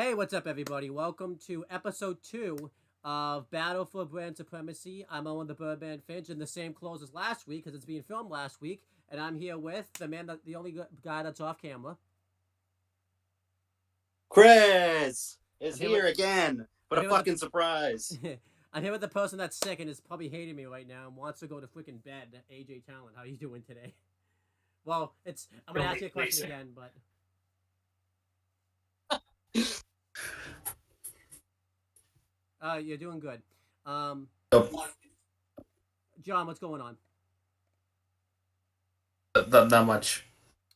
Hey, what's up, everybody? Welcome to episode 2 of Battle for Brand Supremacy. I'm Owen the Birdman Finch in the same clothes as last week because it's being filmed last week, and I'm here with the only guy that's off camera. Chris is I'm here again. What a fucking surprise. I'm here with the person that's sick and is probably hating me right now and wants to go to freaking bed. AJ Talent, how you doing today? Well, I'm gonna ask you a question again, but you're doing good. John, what's going on? Not much.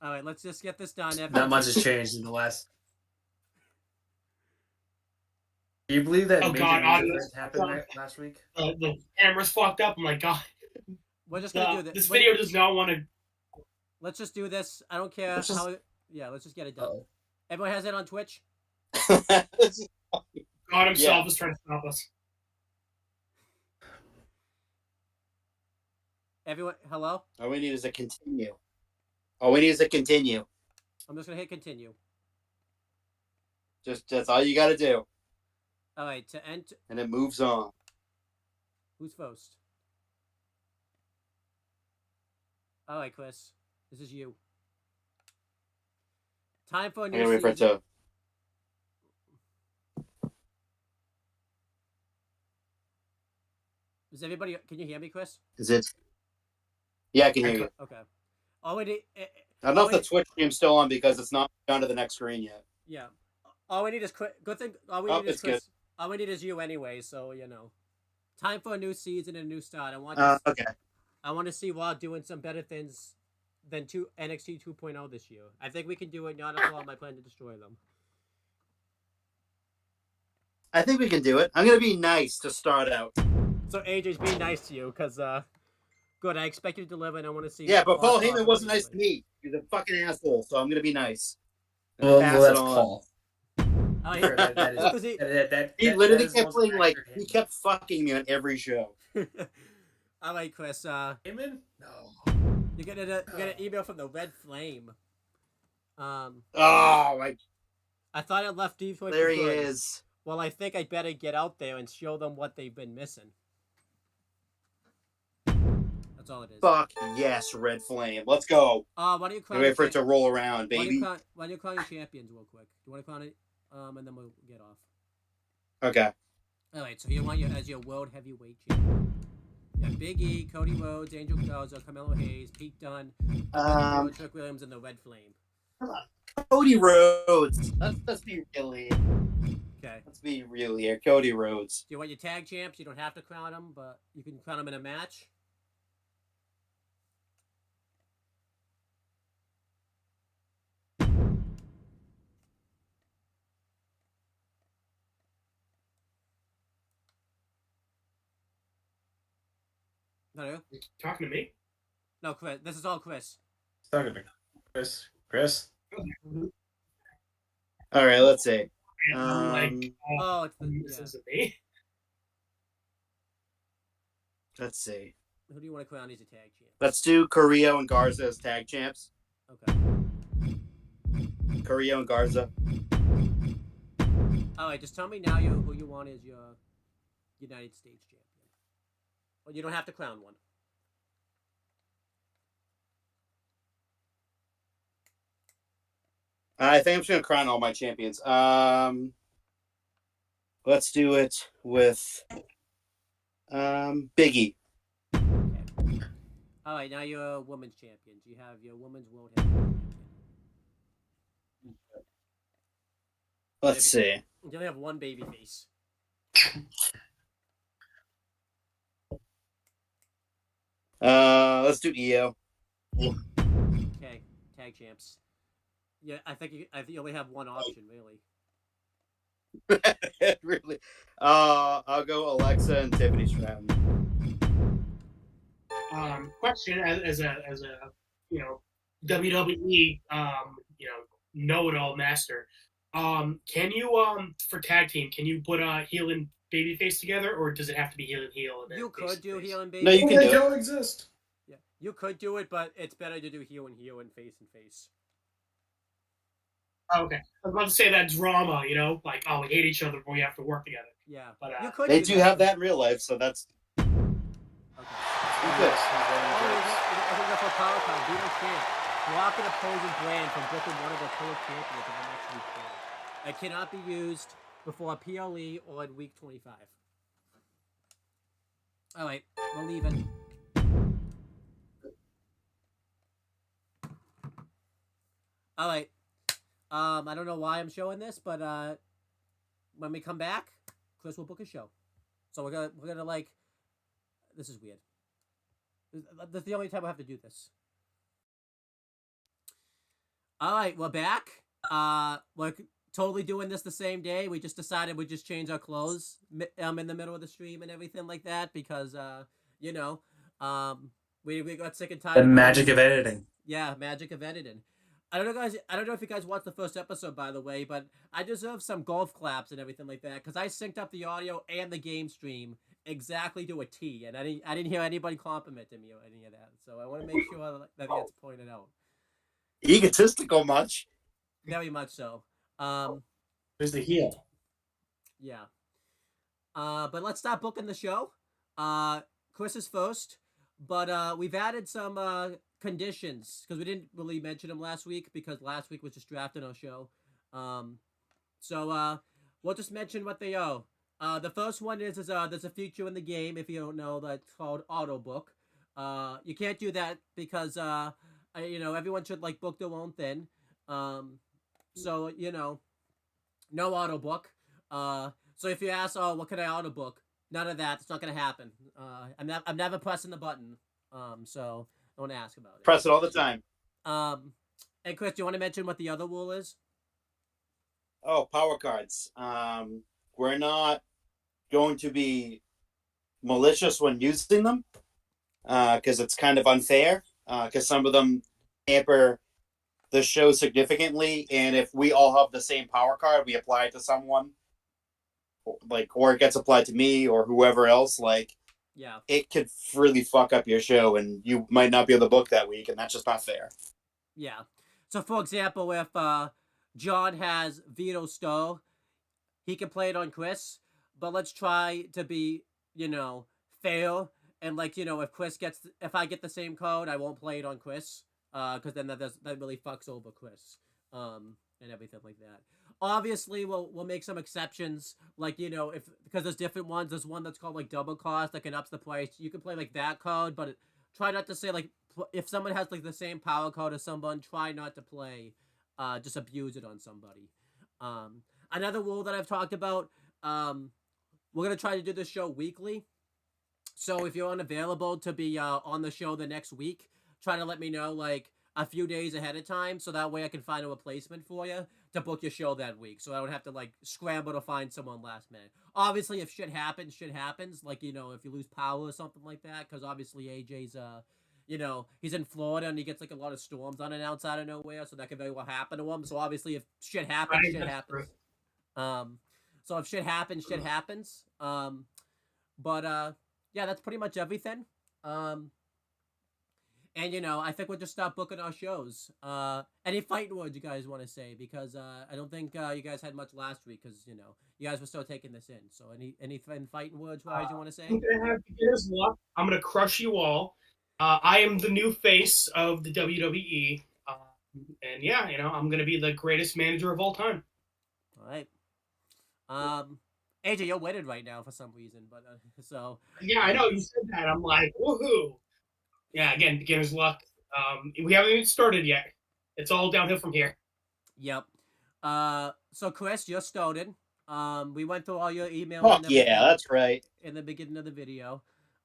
All right, let's just get this done. Not much has changed in the last. Do you believe that major news happened last week? The camera's fucked up. I'm like, God. We're just gonna do this. This video does not want to. Let's just do this. I don't care how. Yeah, let's just get it done. Uh-oh. Everyone has it on Twitch. God himself is trying to stop us. Everyone, hello? All we need is a continue. All we need is a continue. I'm just gonna hit continue. That's all you gotta do. All right, to enter. And it moves on. Who's first? All right, Chris. This is you. Time for a new season. Is everybody? Can you hear me, Chris? Is it? Yeah, I can hear you. Okay. All we need. I don't know if the Twitch stream's still on because it's not on to the next screen yet. Yeah. All we need is good thing. All we need is Chris. All we need is you anyway. So you know, time for a new season and a new start. I want. Okay. I want to see Raw doing some better things than NXT 2.0 this year. I think we can do it. Not at all my plan to destroy them. I think we can do it. I'm gonna be nice to start out. So AJ's being nice to you because good. I expect you to deliver, and I want to see. Yeah, but Paul Heyman wasn't nice to me. He's a fucking asshole. So I'm gonna be nice. Well, that's Paul. Oh, he literally kept playing like he kept fucking me on every show. All right, Chris. Heyman? No. You get an email from the Red Flame. Oh my! I thought it left Detroit. There he is. Well, I think I better get out there and show them what they've been missing. That's all it is. Fuck yes, Red Flame. Let's go. Why don't you crown? Wait for it to roll around, baby. Why don't you crown your champions real quick? Do you want to crown it? And then we'll get off. Okay. All right. So you want as your world heavyweight champion. Yeah, Big E, Cody Rhodes, Angel Garza, Carmelo Hayes, Pete Dunne, Trick Williams, and the Red Flame. Come on. Cody Rhodes. Let's be real here. Okay. Let's be real here. Cody Rhodes. Do you want your tag champs? You don't have to crown them, but you can crown them in a match. No. You talking to me? No, Chris. This is all Chris. Talking to Chris. All right, let's see. This isn't me. Let's see. Who do you want to crown as your tag champ? Let's do Carrillo and Garza as tag champs. Okay. Carrillo and Garza. All right, just tell me now who you want as your United States champion. Well, you don't have to crown one. I think I'm just gonna crown all my champions. Let's do it with Biggie. Okay. All right, now you're a women's champion. You have your women's world heavyweight champion. Let's see. You only have one baby face. Let's do EO. Okay, tag champs. Yeah, I think you only have one option, really. Really? I'll go Alexa and Tiffany Stratton. Question as a WWE know-it-all master. Can you for tag team? Can you put heel and babyface together, or does it have to be heel and heel? You could do heel and baby. No, you can do it. Don't exist. Yeah, you could do it, but it's better to do heel and face and face. Oh, okay. I was about to say that drama, you know, like, oh, we hate each other, but we have to work together. Yeah. But they do have that in real life, so that's okay. good. I think that's what power time. Beat a champ. Block an opposing brand from booking one of the total champions in the next week. It cannot be used before PLE or in week 25. All right, we're leaving. All right. I don't know why I'm showing this, but when we come back, Chris will book a show. So we're gonna like. This is weird. That's the only time I have to do this. All right, we're back. We're totally doing this the same day. We just decided we'd just change our clothes in the middle of the stream and everything like that because you know, we got sick and tired. The magic of editing. Yeah, magic of editing. I don't know, guys. I don't know if you guys watched the first episode, by the way, but I deserve some golf claps and everything like that because I synced up the audio and the game stream exactly to a T, and I didn't hear anybody complimenting me or any of that. So I want to make sure that gets pointed out. Egotistical much? Very much so. There's the heel. Yeah. But let's start booking the show. Chris is first, but we've added some conditions because we didn't really mention them last week because last week was just drafting our show. So we'll just mention what they are. The first one is there's a feature in the game, if you don't know, that's called auto book. You can't do that because everyone should like book their own thing. So no auto book. So if you ask, oh, what can I auto book? None of that. It's not gonna happen. I'm never pressing the button. So don't ask about it. Press it all the time. And Chris, do you want to mention what the other rule is? Oh, power cards. We're not going to be malicious when using them because it's kind of unfair because some of them hamper the show significantly, and if we all have the same power card, we apply it to someone, or it gets applied to me or whoever else, yeah, it could really fuck up your show, and you might not be able to book that week, and that's just not fair. Yeah. So, for example, if John has Veto Stowe, he can play it on Chris, but let's try to be, fair, and if I get the same code, I won't play it on Chris. Because then that really fucks over Chris, and everything like that. Obviously, we'll make some exceptions, because there's different ones. There's one that's called like double cost that can ups the price. You can play like that code, but try not to say if someone has like the same power code as someone, try not to play, just abuse it on somebody. Another rule that I've talked about, we're gonna try to do this show weekly. So if you're unavailable to be on the show the next week, try to let me know a few days ahead of time so that way I can find a replacement for you to book your show that week so I don't have to scramble to find someone last minute. Obviously, if shit happens, if you lose power or something like that, because obviously AJ's he's in Florida and he gets a lot of storms unannounced out of nowhere, so that could very well happen to him. So obviously if shit happens, shit happens. So if shit happens, shit happens. But yeah, that's pretty much everything. And, I think we'll just start booking our shows. Any fighting words you guys want to say? Because I don't think you guys had much last week because, you guys were still taking this in. So any fighting words you want to say? I'm going to have beginner's luck. I'm going to crush you all. I am the new face of the WWE. And yeah, I'm going to be the greatest manager of all time. All right. AJ, you're weighted right now for some reason, but so. Yeah, I know. You said that. I'm like, woohoo. Yeah, again, beginner's luck. We haven't even started yet. It's all downhill from here. Yep. So Chris, you're started. We went through all your emails. Oh, yeah, that's right. In the beginning of the video.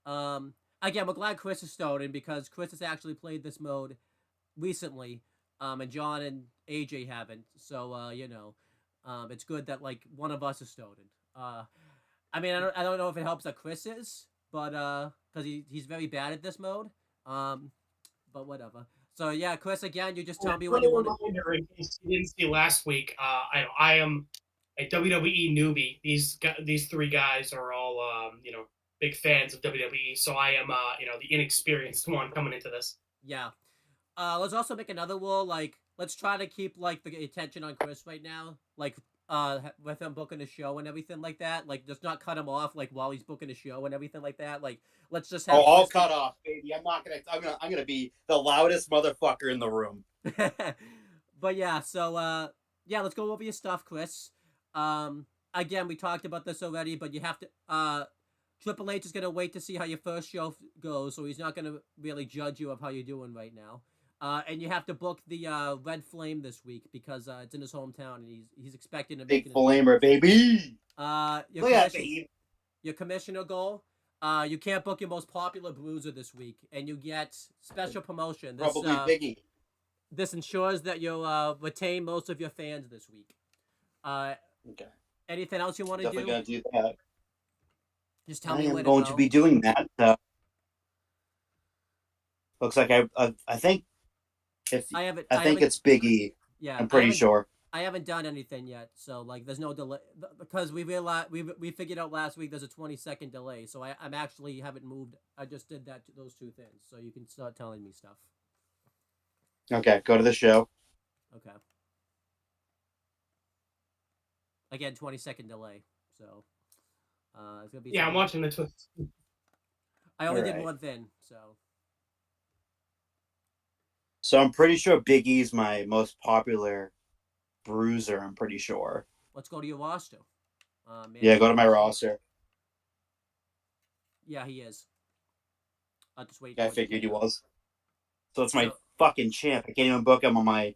Again, we're glad Chris is starting because Chris has actually played this mode recently, and John and AJ haven't. So it's good that one of us is started. I mean, I don't know if it helps that Chris is, but because he's very bad at this mode. But whatever. So yeah, Chris, again, you just tell me what you want. Reminder, in case you didn't see last week, I am a WWE newbie. These three guys are all big fans of WWE, so I am the inexperienced one coming into this. Yeah. Let's also make another rule. let's try to keep like the attention on Chris right now, like with him booking a show and everything like that. Like, just not cut him off like while he's booking a show and everything like that. Like, let's just have. Oh, all cut off, baby. I'm not gonna. I'm gonna be the loudest motherfucker in the room. But yeah, so yeah, let's go over your stuff, Chris. Again, we talked about this already, but you have to. Triple H is gonna wait to see how your first show goes, so he's not gonna really judge you of how you're doing right now. And you have to book the Red Flame this week because it's in his hometown and he's expecting to make Big flamer, baby. Your Look at that, baby. Your commissioner goal. You can't book your most popular bruiser this week, and you get special promotion. This, Probably Biggie. This ensures that you'll retain most of your fans this week. Okay. Anything else you want to do? Definitely gonna do that. Just tell me when I'm going to be doing that. Looks like I think I think it's Big E. Yeah, I'm pretty sure. I haven't done anything yet, so like there's no delay because we realized we figured out last week there's a 20-second delay, so I'm actually haven't moved. I just did those two things, so you can start telling me stuff. Okay, go to the show. Okay. Again, 20-second delay, so it's gonna be. Yeah, I'm watching the twist. I only did one thing, so. So I'm pretty sure Big E's my most popular bruiser. I'm pretty sure. Let's go to your roster. Yeah, go to my roster. Yeah, he is. I'll just wait. I figured he was. So it's my fucking champ. I can't even book him on my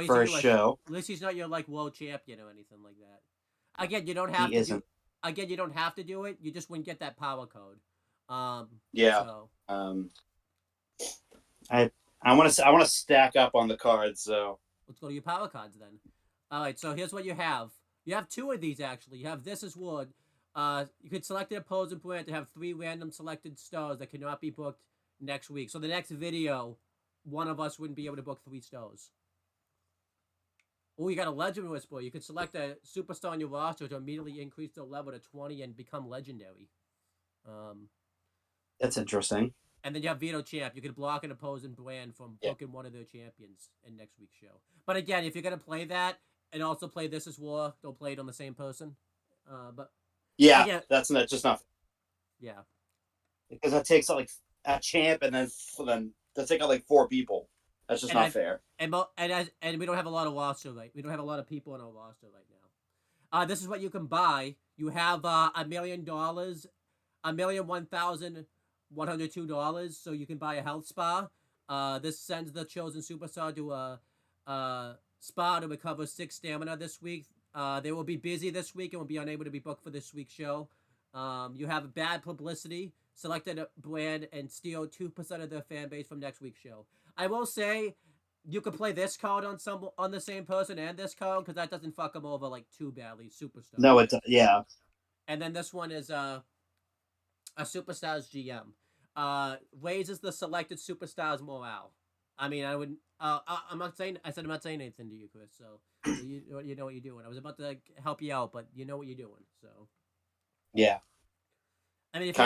first show. At least he's not your like world champion or anything like that. Again, you don't have to. Again, you don't have to do it. You just wouldn't get that power code. Yeah. So. I want to stack up on the cards. So let's go to your power cards then. All right. So here's what you have. You have two of these actually. You have this as one. You could select an opposing brand to have 3 random selected stars that cannot be booked next week. So the next video, one of us wouldn't be able to book 3 stars. Oh, you got a legend whisperer. You could select a superstar on your roster to immediately increase their level to 20 and become legendary. That's interesting. And then you have Veto Champ. You could block an opposing brand from booking one of their champions in next week's show. But again, if you're gonna play that and also play This Is War, don't play it on the same person. But yeah, again, that's just not. Yeah, because that takes like a champ, and then that take out like 4 people. That's just not fair. And we don't have a lot of roster we don't have a lot of people on our roster right now. This is what you can buy. You have $1 million, $1,001,102. So you can buy a health spa. This sends the chosen superstar to a spa to recover 6 stamina this week. They will be busy this week and will be unable to be booked for this week's show. You have bad publicity. Select a brand and steal 2% of their fan base from next week's show. I will say, you could play this card on the same person and this card because that doesn't fuck them over like too badly. Superstar. No, yeah. And then this one is a superstar's GM. Raises the selected superstar's morale. I mean, I wouldn't. I'm not saying. I said I'm not saying anything to you, Chris. So you know what you're doing. I was about to help you out, but you know what you're doing. So yeah. I mean, if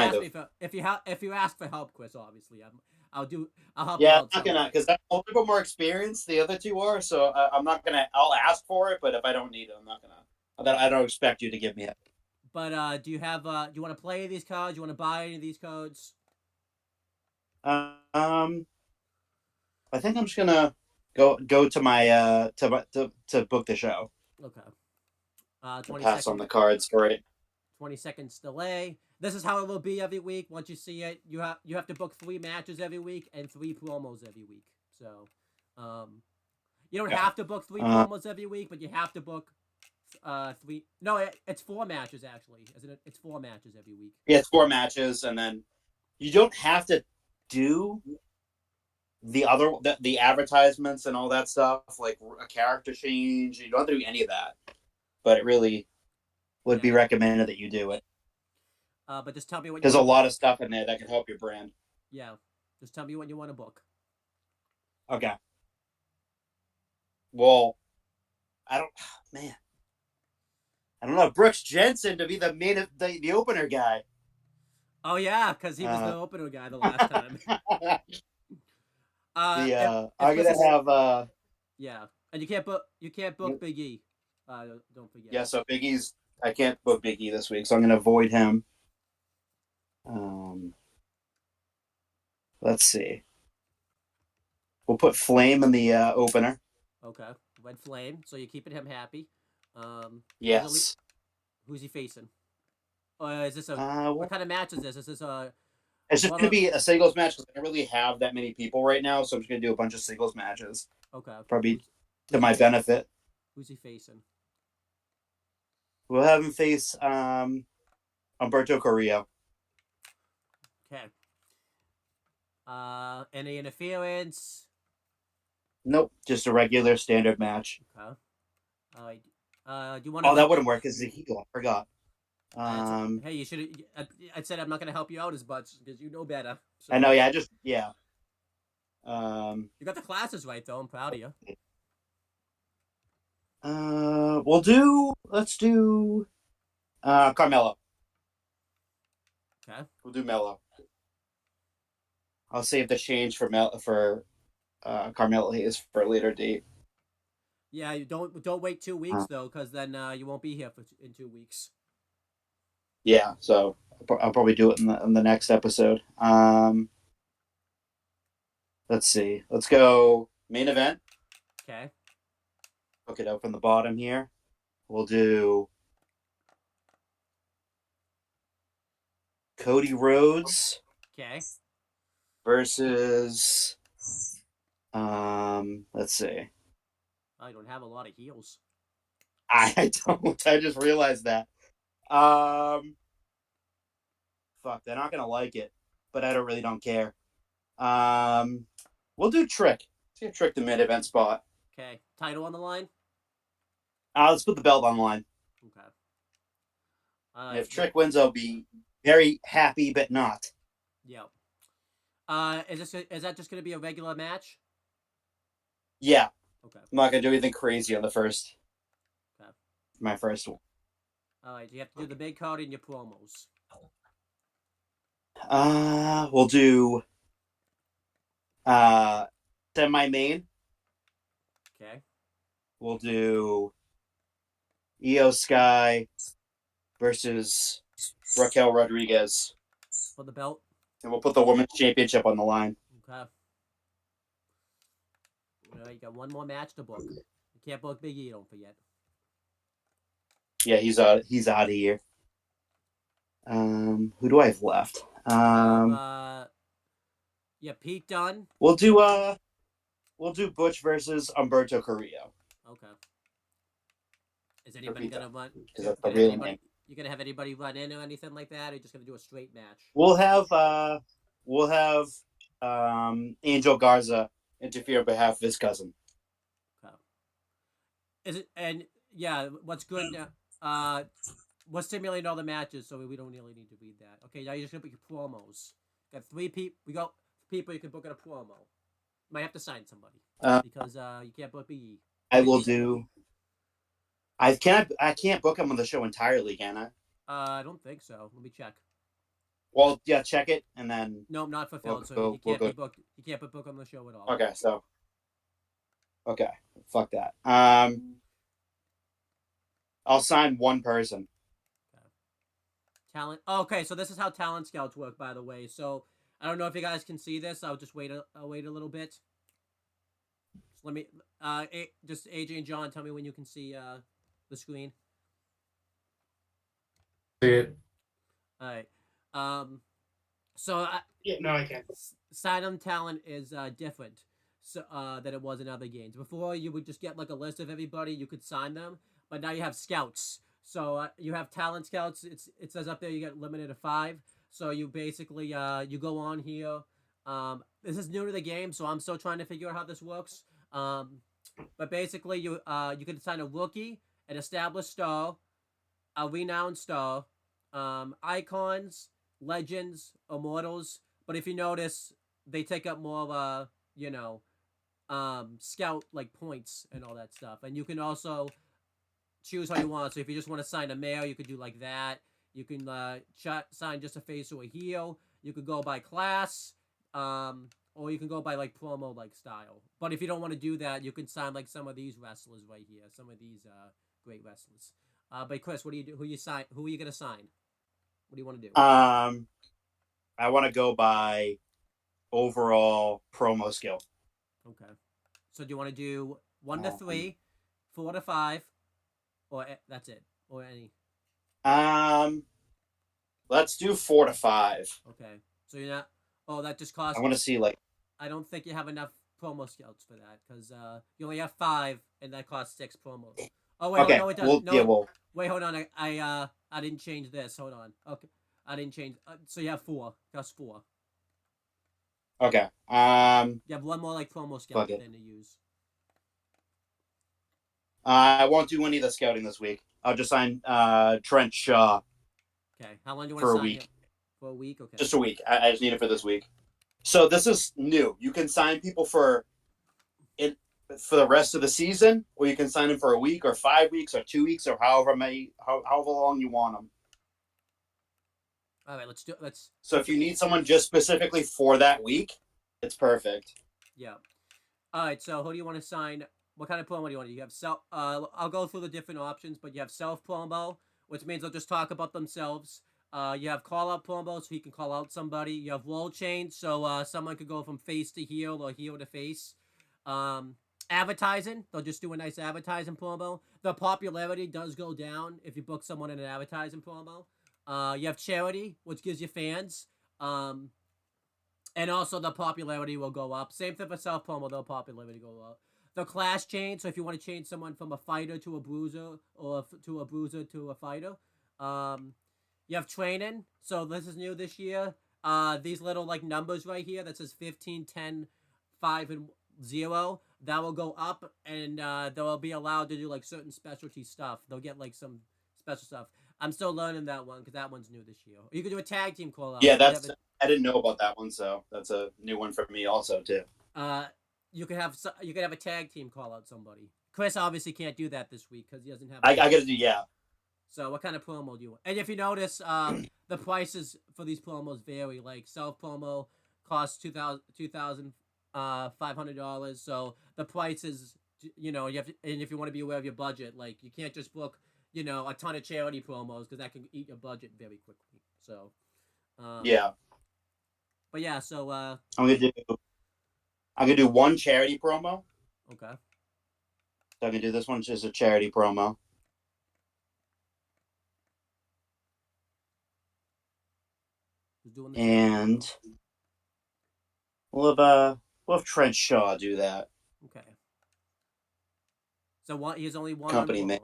you ask for help, Chris, obviously I'll help. Yeah, I'm not gonna because I'm a little bit more experienced. The other 2 are, so I'm not gonna. I'll ask for it, but if I don't need it, I'm not gonna. I don't expect you to give me it. But do you have? Do you want to play these cards? Do you want to buy any of these cards? I think I'm just gonna go to my to book the show. Okay. 20 pass on the cards for it. 20 seconds delay. This is how it will be every week. Once you see it, you have to book 3 matches every week and 3 promos every week. So, you don't have to book 3 promos every week, but you have to book 3. No, it's 4 matches actually, isn't it? It's 4 matches every week. Yeah, it's 4 matches, and then you don't have to do the advertisements and all that stuff, like a character change. You don't have to do any of that, but it really would be recommended that you do it. But just tell me what. There's a lot of stuff in there that can help your brand. Yeah, just tell me when you want to book. Okay. Well, I don't know Brooks Jensen to be the opener guy. Oh yeah, because he was the opener guy the last time. I'm gonna have Yeah, and you can't book Big E. Don't forget. Yeah, so Big E's. I can't book Big E this week, so I'm going to avoid him. Let's see. We'll put Flame in the opener. Okay, Red Flame. So you're keeping him happy. Yes. Who's he facing? Is this a what kind of match is this? Is this a? It's just going to be a singles match because I don't really have that many people right now, so I'm just going to do a bunch of singles matches. Okay. Probably to my benefit. Who's he facing? We'll have him face Umberto Carrillo. Okay. Any interference? Nope, just a regular standard match. Okay. Do you want to? Oh, that wouldn't work as a heel. I forgot. Hey, you should. I said I'm not going to help you out as much because you know better. So. I know. Yeah, yeah. You got the classes right though. I'm proud of you. Let's do Carmelo. Okay. We'll do Mello. I'll save the change for Carmelo Hayes for a later date. Yeah, you don't wait 2 weeks though, because then you won't be here in 2 weeks. Yeah, so I'll probably do it in the next episode. Let's see. Let's go main event. Okay. Hook it up from the bottom here. We'll do Cody Rhodes. Okay. Versus let's see. I don't have a lot of heels. I don't. I just realized that. Fuck, they're not gonna like it, but I don't care. We'll do Trick. Let's get Trick the mid event spot. Okay. Title on the line? Let's put the belt on the line. Okay. If Trick wins, I'll be very happy, but not. Yeah. Is that just gonna be a regular match? Yeah. Okay. I'm not gonna do anything crazy on the first. Okay. My first one. All right. You have to do the big card in your promos. We'll do semi-main. Okay. We'll do Io Sky versus Raquel Rodriguez. For the belt. And we'll put the women's championship on the line. Okay. All right, you got one more match to book. You can't book Big E, don't forget. Yeah, he's out of here. Who do I have left? Yeah, Pete Dunne. We'll do Butch versus Umberto Carrillo. Okay. Is anybody gonna run? Because that's the real name. You gonna have anybody run in or anything like that? Or are you just gonna do a straight match? We'll have Angel Garza interfere on behalf of his cousin. Okay. Is it and yeah? What's good now? We're simulating all the matches, so we don't really need to read that. Okay, now you're just gonna book your promos. Got 3 people. We got people you can book in a promo. Might have to sign somebody because you can't book BE. I will do. I can't book him on the show entirely, can I? I don't think so. Let me check. Well, yeah, check it and then. No, not fulfilled. So he can't be booked. He can't be booked on the show at all. Okay, so. Okay, fuck that. I'll sign one person. Okay. Talent. Oh, okay, so this is how talent scouts work, by the way. So I don't know if you guys can see this. I'll just wait. I'll wait a little bit. Just let me. Just AJ and John, tell me when you can see the screen. See it. All right. So Yeah, no, I can't. Sidearm talent is different so than it was in other games. Before you would just get like a list of everybody, you could sign them, but now you have scouts. So you have talent scouts. It says up there you get limited to 5. So you basically you go on here. This is new to the game, so I'm still trying to figure out how this works. But basically you can assign a rookie, an established star, a renowned star, icons, legends, immortals. But if you notice, they take up more scout like points and all that stuff. And you can also choose how you want. So if you just want to sign a male, you could do like that. You can sign just a face or a heel. You could go by class. or you can go by like promo like style. But if you don't want to do that, you can sign like some of these wrestlers right here, some of these great wrestlers. But Chris, what do you do? Who you sign? Who are you gonna sign? What do you want to do? I want to go by overall promo skill. Okay. So do you want to do 1 to 3, 4 to 5, or that's it, or any? Let's do 4 to 5. Okay. So you're not. Oh, that just costs. I want to see like. I don't think you have enough promo scouts for that because you only have 5, and that costs 6 promos. Oh wait, Okay. no, it doesn't. No, Yeah. Well. wait, hold on. I didn't change this. Hold on. Okay, I didn't change. So you have 4. That's 4. Okay. You have 1 more like promo scout than to use. I won't do any of the scouting this week. I'll just sign Trent Shaw. Okay. How long do you want to sign him? For a week. Okay. Just a week. I just need it for this week. So this is new. You can sign people for the rest of the season, or you can sign them for a week, or 5 weeks, or 2 weeks, or however long you want them. All right, let's. So if you need someone just specifically for that week, it's perfect. Yeah. All right. So who do you want to sign? What kind of promo do you want? You have self. I'll go through the different options, but you have self promo, which means they'll just talk about themselves. You have call out promo, so he can call out somebody. You have role change, so someone could go from face to heel or heel to face. Advertising, they'll just do a nice advertising promo. The popularity does go down if you book someone in an advertising promo. You have charity, which gives you fans. And also the popularity will go up. Same thing for self promo, the popularity go up. The class change, so if you want to change someone from a fighter to a bruiser, or to a bruiser to a fighter. You have training, so this is new this year. These little like numbers right here that says 15, 10, 5, and 0, that will go up, and they'll be allowed to do like certain specialty stuff. They'll get like some special stuff. I'm still learning that one because that one's new this year. You can do a tag team call out. Yeah, I didn't know about that one, so that's a new one for me also too. You could have a tag team call out somebody. Chris obviously can't do that this week because he doesn't have. I gotta do So what kind of promo do you want? And if you notice, the prices for these promos vary. Like self promo costs $2,500. So the prices, you have to, and if you want to be aware of your budget, like you can't just book, a ton of charity promos because that can eat your budget very quickly. So, yeah. But yeah, so I'm gonna do one charity promo. Okay. So I'm gonna do this one just a charity promo. And we'll have Trent Shaw do that. Okay. So he's only one company man.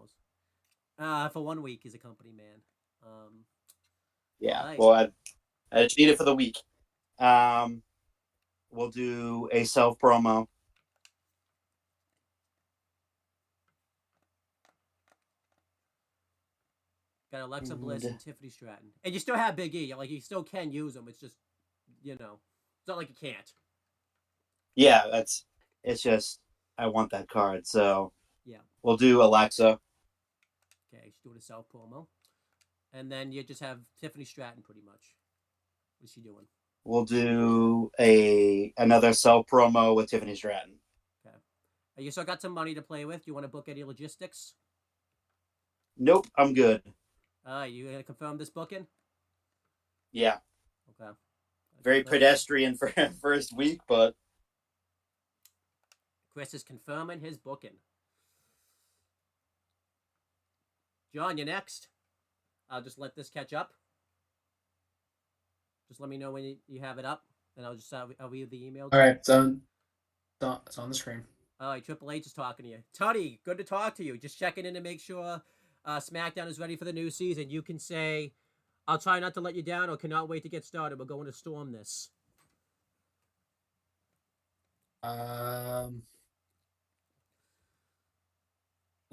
For 1 week, he's a company man. Yeah. Nice. Well, I just need it for the week. We'll do a self promo. Got Alexa Bliss and Tiffany Stratton. And you still have Big E. Like, you still can use them. It's just, it's not like you can't. Yeah, it's just, I want that card. So, yeah. We'll do Alexa. Okay, she's doing a self promo. And then you just have Tiffany Stratton pretty much. What's she doing? We'll do another self promo with Tiffany Stratton. Okay. You still got some money to play with. You want to book any logistics? Nope, I'm good. You gonna confirm this booking? Yeah. Okay. Very pedestrian for first week, but Chris is confirming his booking. John, you're next. I'll just let this catch up. Just let me know when you have it up, and I'll read the email. All right, it's on the screen. All right, Triple H is talking to you. Tuddy, good to talk to you. Just checking in to make sure SmackDown is ready for the new season. You can say, I'll try not to let you down or cannot wait to get started. We're going to storm this. We'll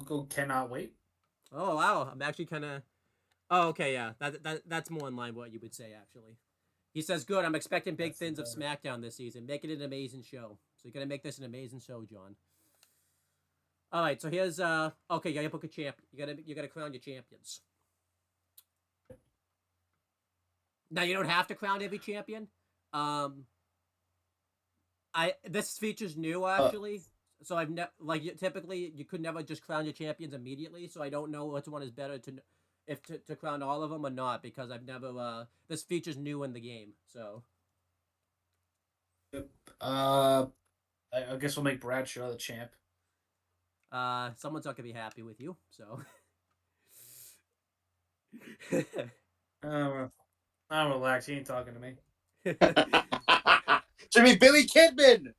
go cannot wait. Oh, wow. I'm actually kind of... Oh, okay, yeah. That's more in line with what you would say, actually. He says, good, I'm expecting big things of SmackDown this season. Make it an amazing show. So you're going to make this an amazing show, John. All right, so here's... Okay, you got to book a champ. You got to crown your champions. Now, you don't have to crown every champion. This feature's new actually, so I've never typically you could never just crown your champions immediately. So I don't know which one is better to crown all of them or not because I've never this feature's new in the game. So I guess we'll make Bradshaw the champ. someone's not gonna be happy with you. So I'm relaxed. He ain't talking to me. Should be Billy Kidman.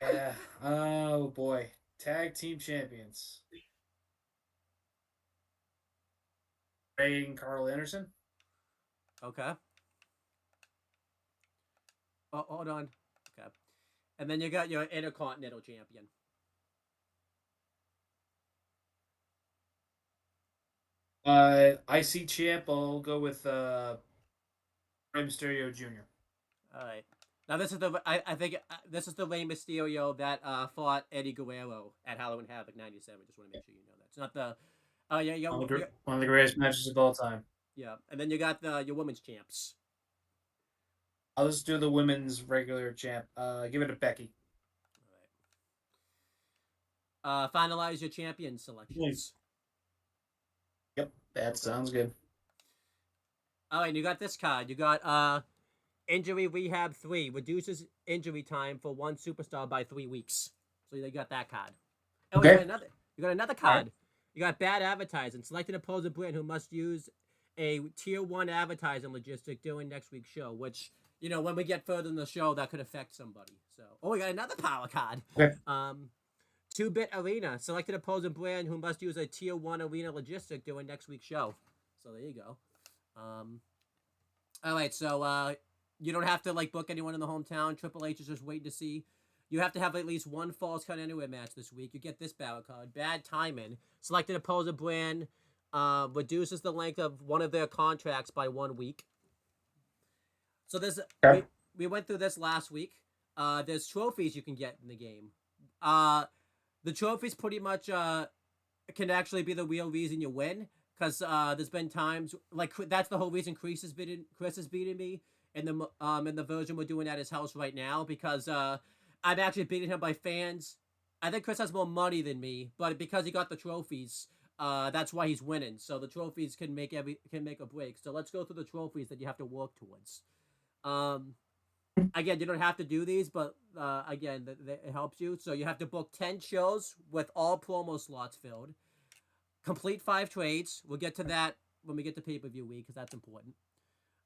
Yeah. Oh boy. Tag team champions. Ray and Carl Anderson. Okay. Oh, hold on. Okay. And then you got your Intercontinental Champion. IC champ. I'll go with Rey Mysterio Jr. All right. Now this is I think this is the Rey Mysterio that fought Eddie Guerrero at Halloween Havoc '97. Just want to make sure you know that it's not the. One of the greatest matches of all time. Yeah, and then you got your women's champs. I'll just do the women's regular champ. Give it to Becky. All right. Finalize your champion selections. Yep, that sounds good. All right, you got this card. You got Injury Rehab 3 reduces injury time for one superstar by 3 weeks. So you got that card. Oh, okay. You got another card. Right. You got bad advertising. Select an opposing brand who must use a tier 1 advertising logistic during next week's show, which, when we get further in the show, that could affect somebody. So, we got another power card. Okay. 2-Bit Arena. Select an opposing brand who must use a tier 1 arena logistic during next week's show. So there you go. All right, so you don't have to book anyone in the hometown. Triple H is just waiting to see. You have to have at least one Falls Count Anywhere match this week. You get this battle card. Bad timing. Select an opposing brand. Reduces the length of one of their contracts by 1 week. So there's we went through this last week. There's trophies you can get in the game. The trophies pretty much can actually be the real reason you win. Because there's been times that's the whole reason Chris is beating me in the version we're doing at his house right now. Because I'm actually beating him by fans. I think Chris has more money than me, but because he got the trophies, that's why he's winning. So the trophies can make a break. So let's go through the trophies that you have to work towards. Again, you don't have to do these, but again, it helps you. So you have to book 10 shows with all promo slots filled. Complete 5 trades. We'll get to that when we get to pay-per-view week because that's important.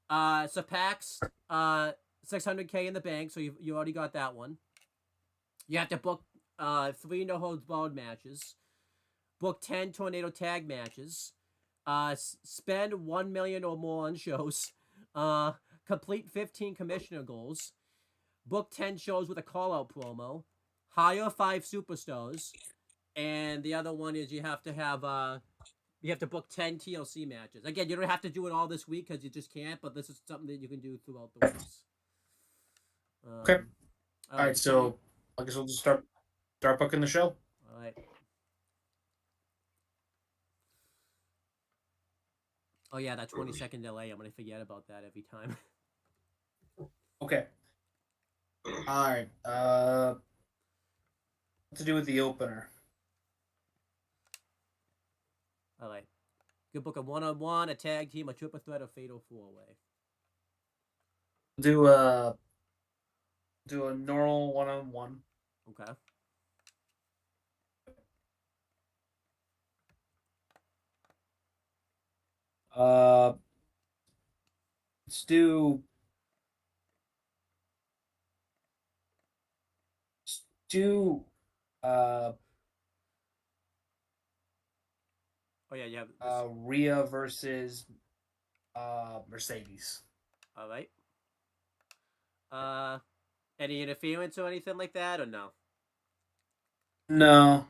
Surpass 600K in the bank, so you already got that one. You have to book 3 no-holds-barred matches. Book 10 tornado tag matches. Spend $1 million or more on shows. Complete 15 commissioner goals. Book 10 shows with a call-out promo. Hire 5 superstars. And the other one is you have to book 10 TLC matches. Again, you don't have to do it all this week because you just can't, but this is something that you can do throughout the weeks. Okay. All right, so I guess we'll just start booking the show. All right. Oh yeah, that 20-second delay. I'm gonna forget about that every time. Okay. All right. What to do with the opener? All right. You can book a 1-on-1, a tag team, a triple threat, a fatal 4-way. Do a normal 1-on-1. Okay. Let's do Oh yeah, you have Rhea versus Mercedes. All right. Any interference or anything like that, or no? No.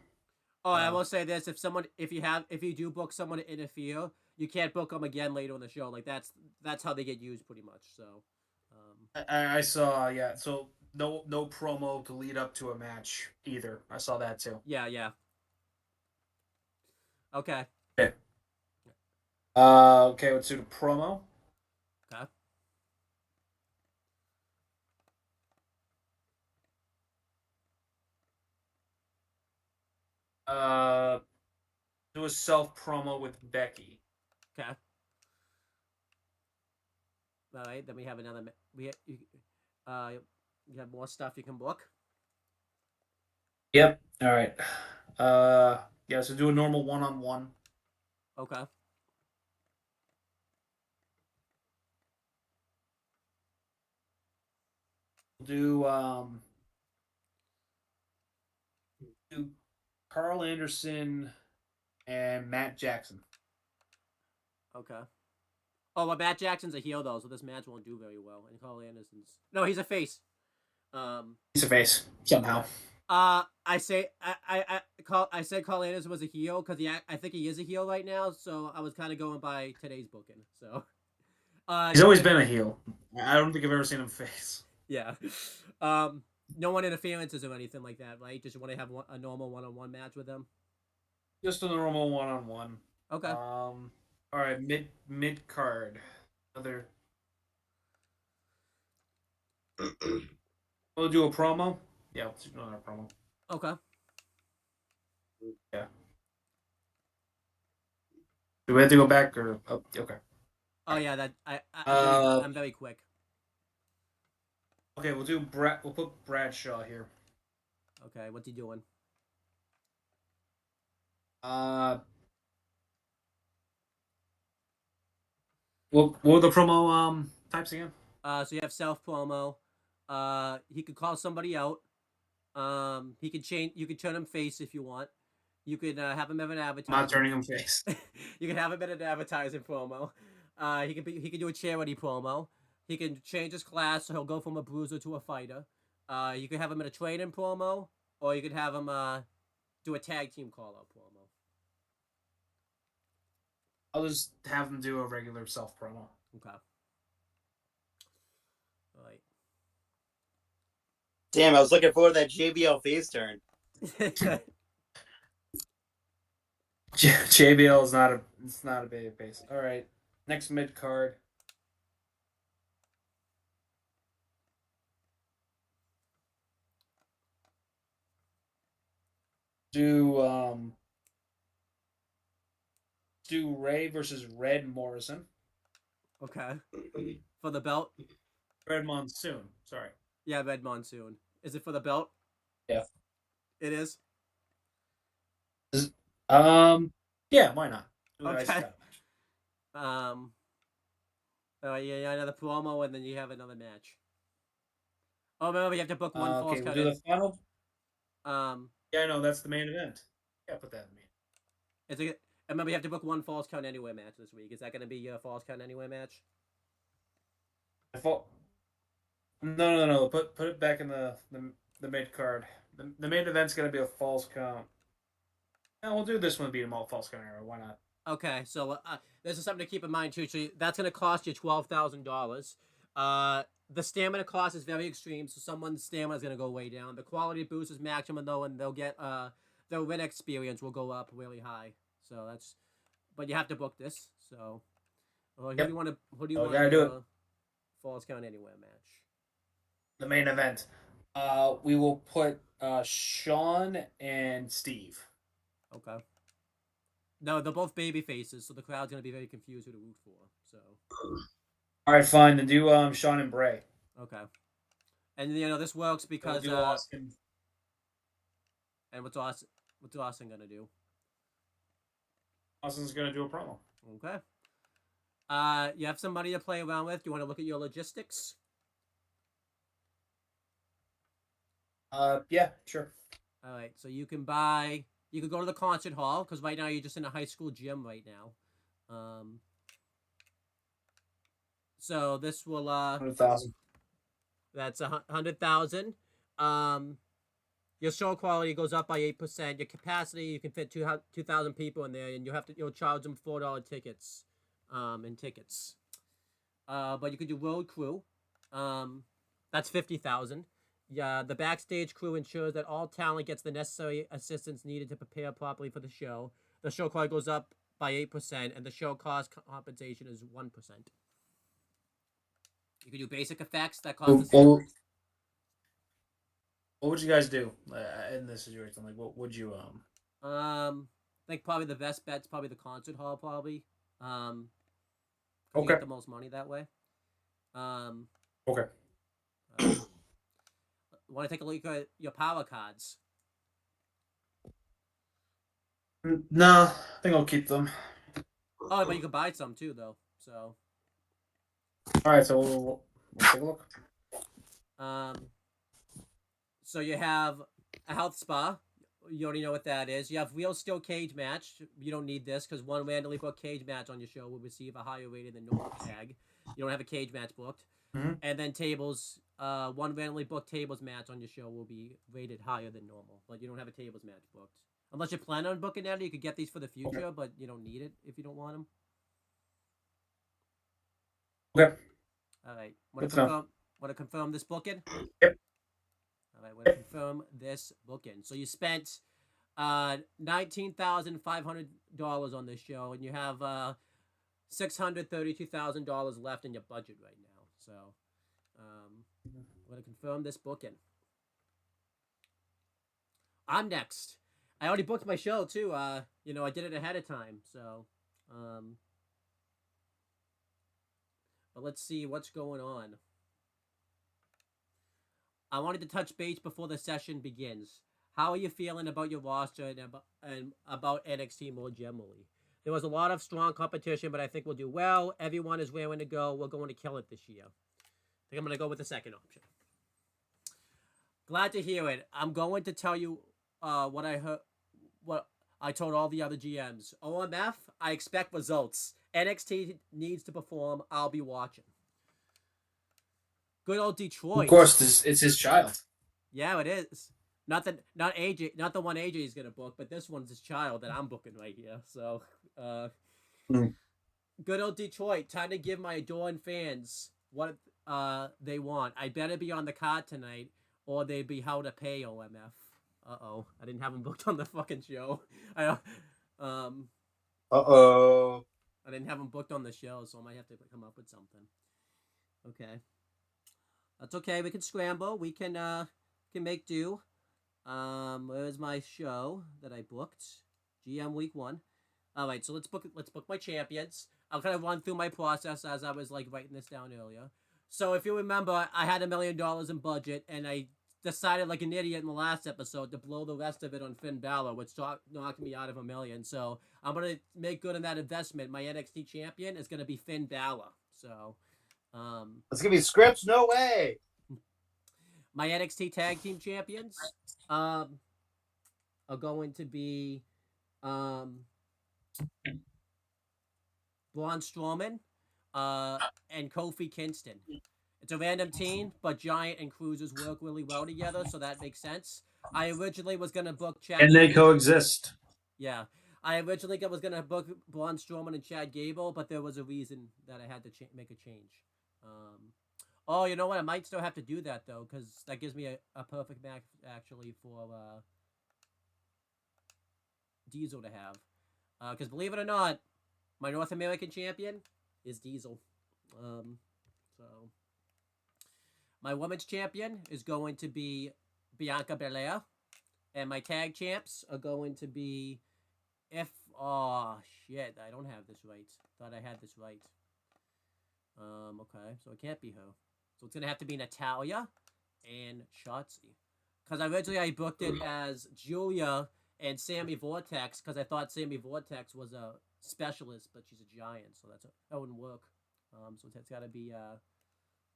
Oh, I will say this: if you do book someone to interfere, you can't book them again later in the show. That's how they get used, pretty much. So. I saw, yeah. So no promo to lead up to a match either. I saw that too. Yeah. Okay. Okay, let's do the promo. Okay. Do a self promo with Becky. Okay. All right. Then we have another. You have more stuff you can book. Yep. All right. Yeah. So do a normal one-on-one. Okay. Do do Carl Anderson and Matt Jackson. Okay. Oh, well, Matt Jackson's a heel though, so this match won't do very well. And Carl Anderson's he's a face. He's a face somehow. I said Carl Anderson was a heel because I think he is a heel right now. So I was kind of going by today's booking. So, He's always been a heel. I don't think I've ever seen him face. Yeah. No one interferences or anything like that, right? Just want to have a normal one-on-one match with them. Just a normal one-on-one. Okay. All right, mid card. Another. We'll do a promo. Yeah, let's do another promo. Okay. Yeah. Do we have to go back or okay? Oh yeah, that I'm very quick. Okay, we'll put Bradshaw here. Okay, what's he doing? What were the promo types again? So you have self promo. He could call somebody out. He could change. You could turn him face if you want. You could have him have an advertising. I'm not turning him face. You can have him in an advertising promo. He could do a charity promo. He can change his class, so he'll go from a bruiser to a fighter. You could have him in a training promo, or you could have him do a tag team call out promo. I'll just have him do a regular self promo. Okay. All right. Damn, I was looking forward to that JBL face turn. JBL is not a baby face. All right, next mid card. Do Ray versus Red Morrison. Okay. For the belt? Red Monsoon. Sorry. Yeah, Red Monsoon. Is it for the belt? Yeah. It is? Yeah, why not? Okay. Yeah, another promo, and then you have another match. Oh, remember, you have to book one false okay, count. we'll do the final. Yeah, no, that's the main event. Yeah, put that in the main. Remember, you have to book one false count anywhere match this week. Is that going to be your false count anywhere match? No. Put it back in the mid card. The main event's going to be a false count. And we'll do this one beat 'em all false count era. Why not? Okay, so this is something to keep in mind too. So that's going to cost you $12,000. The stamina cost is very extreme, so someone's stamina is going to go way down. The quality boost is maximum though, and they'll get their win experience will go up really high. So that's, but you have to book this. So, who do you want to do it. Falls count anywhere match? The main event. We will put Sean and Steve. Okay. No, they're both baby faces, so the crowd's gonna be very confused who to root for. So. All right, fine. Then do Sean and Bray. Okay. And this works because do Austin. And what's Austin gonna do? Austin's gonna do a promo. Okay. You have some money to play around with. Do you want to look at your logistics? Yeah, sure. All right. So you can go to the concert hall because right now you're just in a high school gym right now. So this will 100,000. That's 100,000. Your show quality goes up by 8%. Your capacity, you can fit 2,000 people in there, and you'll charge them $4 tickets, in tickets. But you can do road crew. That's 50,000. Yeah, the backstage crew ensures that all talent gets the necessary assistance needed to prepare properly for the show. The show quality goes up by 8%, and the show cost compensation is 1%. You can do basic effects that cost. What would you guys do in this situation? Like, what would you I think probably the best bet's probably the concert hall, probably. 'Cause you Okay. get the most money that way. Okay. Want to take a look at your power cards? No, I think I'll keep them. Oh, but you can buy some too, though. So, All right, so we'll take a look. um, so you have a health spa. You already know what that is. You have real steel cage match. You don't need this because one randomly booked cage match on your show will receive a higher rating than normal tag. You don't have a cage match booked. Mhm. And then tables, one randomly booked tables match on your show will be rated higher than normal, but you don't have a tables match booked. Unless you plan on booking that, you could get these for the future, but you don't need it if you don't want them. Okay. All right. Good to know. Want to confirm this booking? Yep. All right. Want to confirm this booking? So you spent $19,500 on this show, and you have $632,000 left in your budget right now. So I'm going to confirm this booking. I'm next. I already booked my show too. I did it ahead of time. So, but let's see what's going on. I wanted to touch base before the session begins. How are you feeling about your roster and about NXT more generally? There was a lot of strong competition, but I think we'll do well. Everyone is raring to go. We're going to kill it this year. I think I'm going to go with the second option. Glad to hear it. I'm going to tell you what I heard. What I told all the other GMs. OMF, I expect results. NXT needs to perform. I'll be watching. Good old Detroit. Of course, it's his child. Yeah, it is. Not AJ, not the one AJ is gonna book, but this one's his child that I'm booking right here. So, good old Detroit. Time to give my adoring fans what they want. I better be on the card tonight, or they'd be how to pay OMF. Uh-oh, I didn't have him booked on the fucking show. I didn't have him booked on the show, so I might have to come up with something. Okay. That's okay. We can scramble. We can make do. Where's my show that I booked? GM week 1. All right, so let's book my champions. I'll kind of run through my process as I was like writing this down earlier. So if you remember, I had $1 million in budget, and I decided like an idiot in the last episode to blow the rest of it on Finn Balor, which knocked me out of $1 million. So I'm gonna make good on that investment. My NXT champion is gonna be Finn Balor. So. Let's give me scripts. No way. My NXT Tag Team Champions are going to be Braun Strowman and Kofi Kingston. It's a random team, but Giant and Cruisers work really well together, so that makes sense. I originally was going to book Chad And they coexist. Yeah. I originally was going to book Braun Strowman and Chad Gable, but there was a reason that I had to make a change. Oh, you know what? I might still have to do that, though, because that gives me a perfect match, actually, for Diesel to have. Because believe it or not, my North American champion is Diesel. So my women's champion is going to be Bianca Belair. And my tag champs are going to be... Oh, shit. I don't have this right. Thought I had this right. Okay. So it can't be her. So it's going to have to be Natalya and Shotzi. Because originally I booked it as Julia and Sammy Vortex because I thought Sammy Vortex was a specialist, but she's a giant, so that wouldn't work. So it's got to be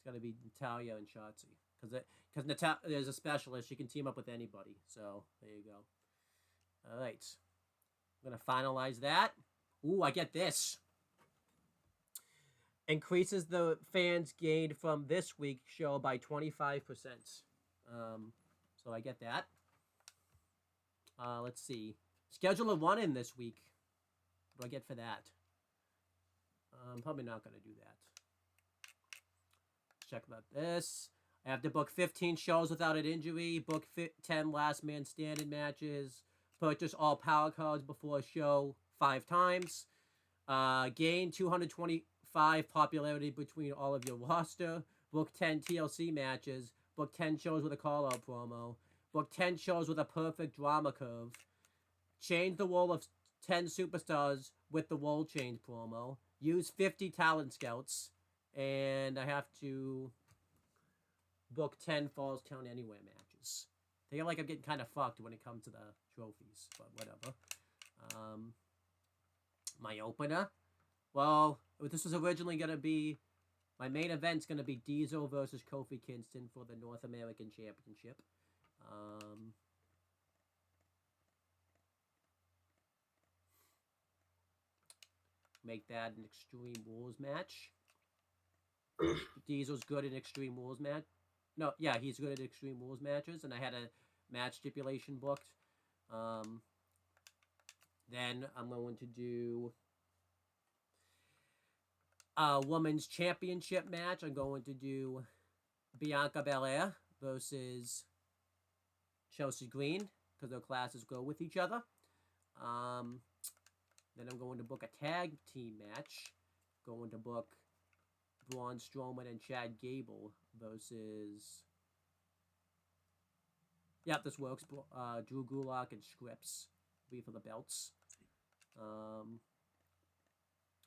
Natalya and Shotzi because Natalya is a specialist; she can team up with anybody. So there you go. All right, I'm gonna finalize that. Ooh, I get this. Increases the fans gained from this week's show by 25%. So I get that. Let's see. Schedule a run-in this week. What do I get for that? I'm probably not going to do that. Check about this. I have to book 15 shows without an injury. Book 10 last man standing matches. Purchase all power cards before a show 5 times. Gain 225 popularity between all of your roster. Book 10 TLC matches. Book 10 shows with a call-out promo. Book 10 shows with a perfect drama curve. change the role of 10 superstars with the role change promo, use 50 talent scouts, and I have to book 10 Falls Count Anywhere matches. I feel like I'm getting kind of fucked when it comes to the trophies, but whatever. My opener. Well, this was originally going to be... My main event's going to be Diesel versus Kofi Kingston for the North American Championship. Make that an Extreme Rules match. Diesel's good in Extreme Rules match. No, yeah, he's good at Extreme Rules matches, and I had a match stipulation booked. Then I'm going to do a women's championship match. I'm going to do Bianca Belair versus Chelsea Green, because their classes go with each other. Then I'm going to book a tag team match. Going to book Braun Strowman and Chad Gable versus... Yep, this works. Drew Gulak and Scripps will be for the belts.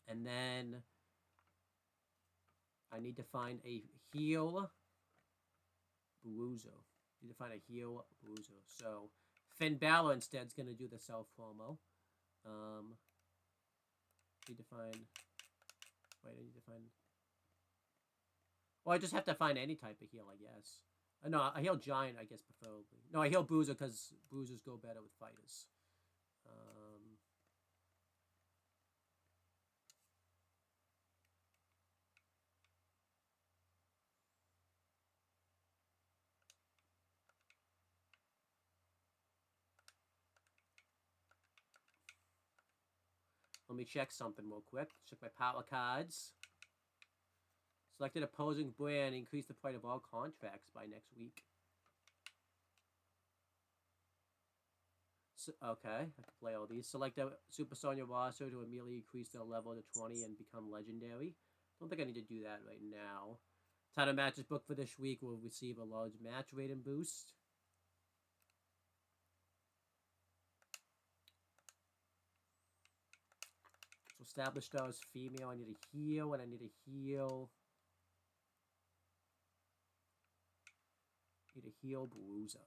And then I need to find a heel bruiser. Need to find a heel bruiser. So Finn Balor instead is going to do the self promo. Need to find... Wait, I need to find... Well, I just have to find any type of heel, I guess. No, a heel giant, I guess, preferably. No, a heel bruiser, because bruisers go better with fighters. Let me check something real quick. Check my power cards. Selected opposing brand. Increase the price of all contracts by next week. So, okay, I can play all these. Select a superstar on your roster to immediately increase their level to 20 and become legendary. Don't think I need to do that right now. Title matches booked for this week will receive a large match rating boost. So established star is female. I need a heel, and I need a heel. Need a heel bruiser.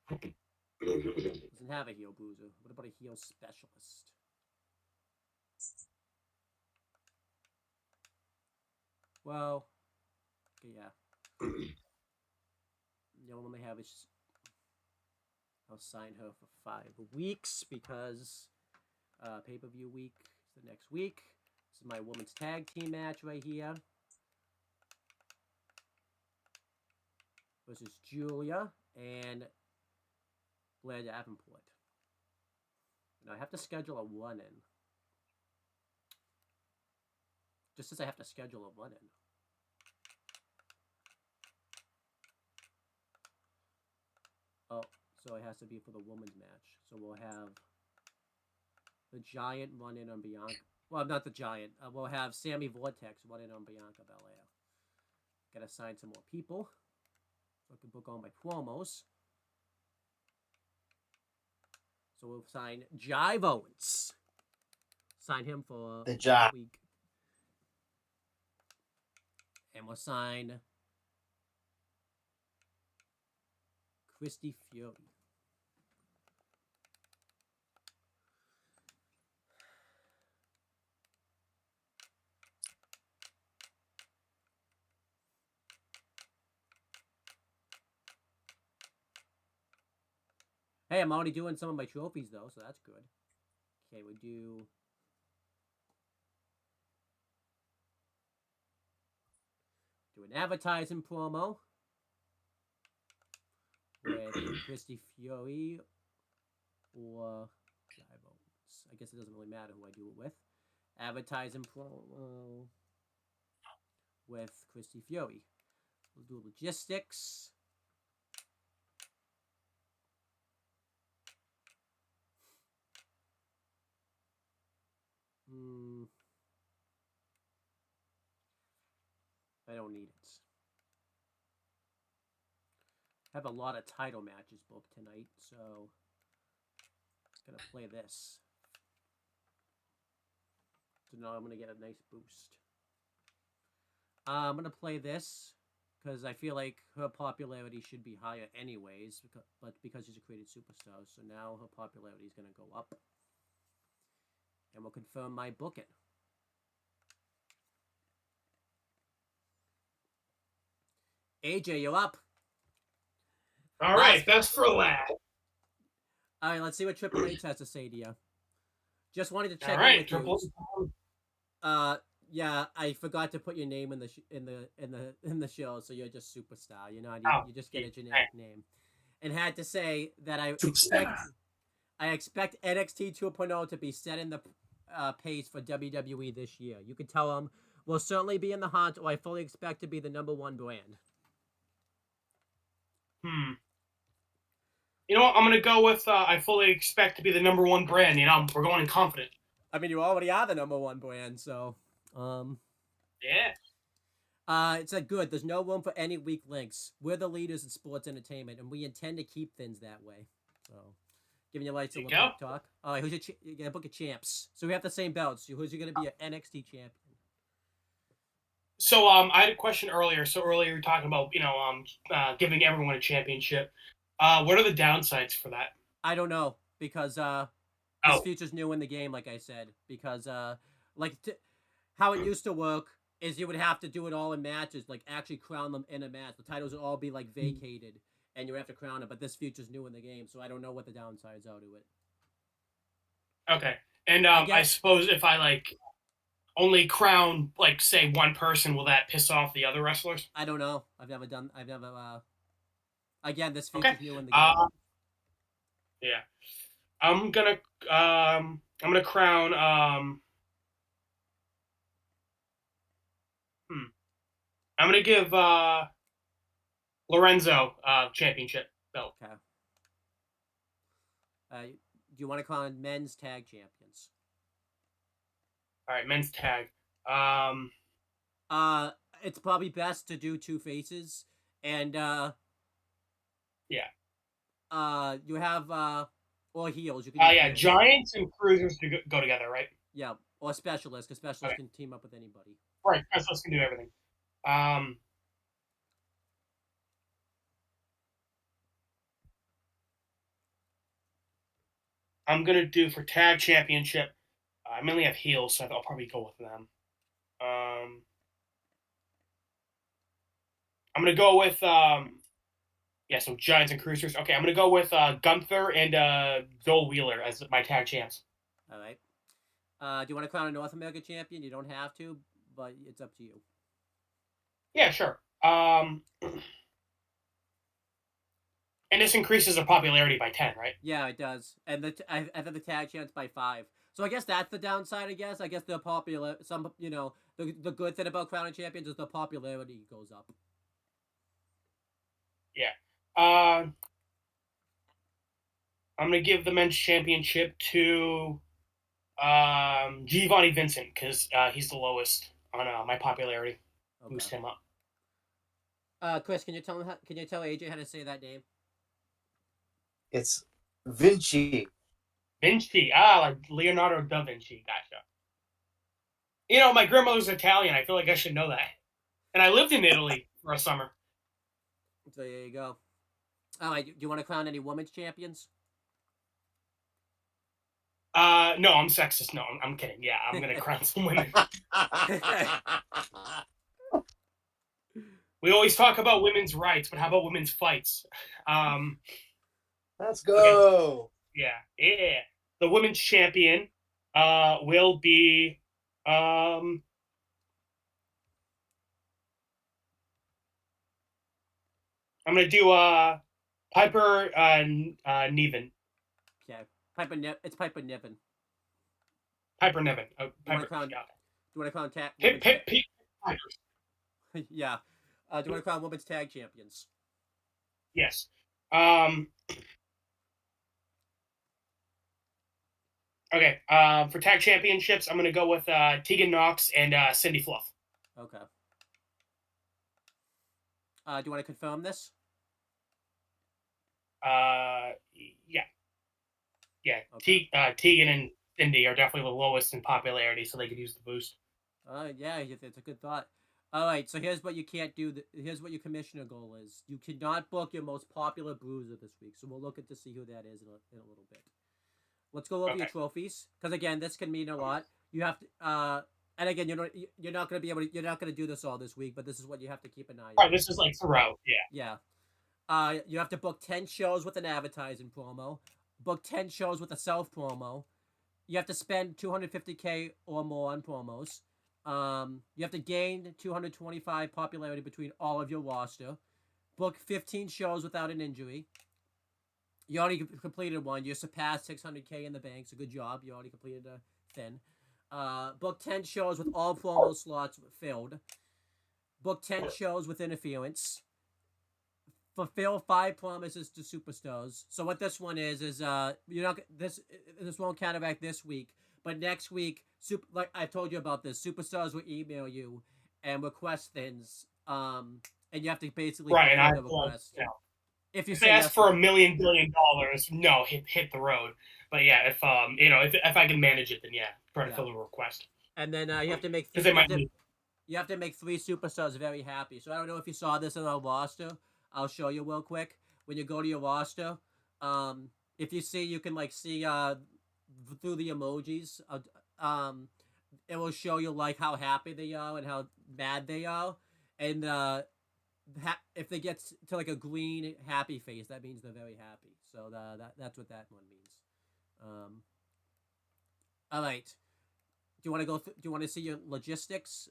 Doesn't have a heel bruiser. What about a heel specialist? Well, okay, yeah. The only one they have is... I'll sign her for 5 weeks because pay-per-view week is the next week. This is my women's tag team match right here. Versus Julia and Blair Davenport. Now I have to schedule a run-in. Just as I have to schedule a run-in. Oh, so it has to be for the women's match. So we'll have the Giant run-in on Bianca. Well, not the Giant. We'll have Sammy Vortex run-in on Bianca Belair. Gotta sign some more people. So I can book all my promos. So we'll sign Jive Owens. Sign him for The Jive. a week. And we'll sign Christy Fury. Hey, I'm already doing some of my trophies, though, so that's good. Okay, we do an advertising promo with Christy Fury or Jive Owens. I guess it doesn't really matter who I do it with. Advertising promo with Christy Fury. We'll do logistics. I don't need it. have a lot of title matches booked tonight, so gonna play this. So now I'm gonna get a nice boost. I'm gonna play this because I feel like her popularity should be higher anyways, but because she's a created superstar, so now her popularity is gonna go up. And we'll confirm my booking. AJ, you're up. All right, best for last. All right, let's see what Triple H has to say to you. Just wanted to check All right, in with Triple. you. Yeah, I forgot to put your name in the show, so you're just superstar. You know, you just get a generic name, and had to say that I expect NXT 2.0 to be setting the pace for WWE this year. You can tell them we'll certainly be in the hunt, or I fully expect to be the #1 brand. You know what? I'm gonna go with I fully expect to be the #1 brand. You know, we're going in confident. I mean, you already are the #1 brand, so Yeah. It's a good. There's no room for any weak links. We're the leaders in sports entertainment, and we intend to keep things that way. So, giving you lights a little pep talk. All right, who's your you got a book of champs? So we have the same belts. Who's you going to be an NXT champion? So I had a question earlier. So earlier you were talking about giving everyone a championship. What are the downsides for that? I don't know because this feature's new in the game, like I said. Because how it used to work is you would have to do it all in matches, like actually crown them in a match. The titles would all be like vacated, and you would have to crown it. But this feature's new in the game, so I don't know what the downsides are to it. Okay, and I suppose if I only crown say one person, will that piss off the other wrestlers? I don't know. I've never. Again, this feature's new in the game. Yeah, I'm gonna crown. I'm gonna give Lorenzo championship belt. Okay. Do you want to crown men's tag champions? All right, men's tag. It's probably best to do 2 faces, and yeah. You have or heels. You can. Heels. Giants and cruisers to go together, right? Yeah, or specialists, because specialists can team up with anybody. Right, specialists can do everything. I'm gonna do for tag championship. I mainly have heels, so I'll probably go with them. I'm gonna go with so Giants and Cruisers. Okay, I'm gonna go with Gunther and Joel Wheeler as my tag champs. All right. Do you want to crown a North America champion? You don't have to, but it's up to you. Yeah, sure. And this increases their popularity by 10, right? Yeah, it does. And I think the tag champs by 5. So I guess that's the downside. I guess they're popular. The good thing about crowning champions is the popularity goes up. Yeah. I'm gonna give the men's championship to Giovanni Vincent because he's the lowest on my popularity. Okay. Boost him up. Chris, can you tell AJ how to say that name? It's Vinci. Vinci. Like Leonardo da Vinci. Gotcha. You know, my grandmother's Italian. I feel like I should know that. And I lived in Italy for a summer. So there you go. All right, do you want to crown any women's champions? No, I'm sexist. No, I'm kidding. Yeah, I'm going to crown some women. We always talk about women's rights, but how about women's fights? Let's go. Okay. Yeah. The women's champion will be I'm gonna do Piper Niven. Okay, it's Piper Niven. Piper Niven. Do you want to crown tag? Yeah. Do you want to crown women's tag champions? Yes. Okay. For tag championships, I'm gonna go with Tegan Nox and Cindy Fluff. Okay. Do you want to confirm this? Yeah. Yeah. Okay. Tegan and Cindy are definitely the lowest in popularity, so they could use the boost. Yeah, it's a good thought. All right, so here's what you can't do. Here's what your commissioner goal is. You cannot book your most popular bruiser this week. So we'll look at to see who that is in a little bit. Let's go over your Okay. trophies because again, this can mean a lot. You have to, and again, you're not going to be able to. You're not going to do this all this week, but this is what you have to keep an eye All on. right, this is like throughout. Yeah. Yeah. You have to book 10 shows with an advertising promo. Book 10 shows with a self promo. You have to spend 250K or more on promos. You have to gain 225 popularity between all of your roster. Book 15 shows without an injury. You already completed one. You surpassed 600K in the bank, so good job. You already completed a thin. Book 10 shows with all promo slots filled. Book 10 shows with interference. Fulfill 5 promises to superstars. So what this one is you're not this won't counteract this week, but next week, like I told you about this, superstars will email you and request things, and you have to basically Right, and I fulfill the request. If you if say they ask yes for to $1 million billion, no, hit the road. But yeah, if I can manage it, then yeah, try to fill the request. and then you have to make Because they might need. you have to make 3 superstars very happy. So I don't know if you saw this in our roster. I'll show you real quick. When you go to your roster, if you see, you can like see through the emojis. It will show you like how happy they are and how mad they are, and if they get to like a green happy face, that means they're very happy. So that's what that one means. All right. Do you want to go? Do you want to see your logistics,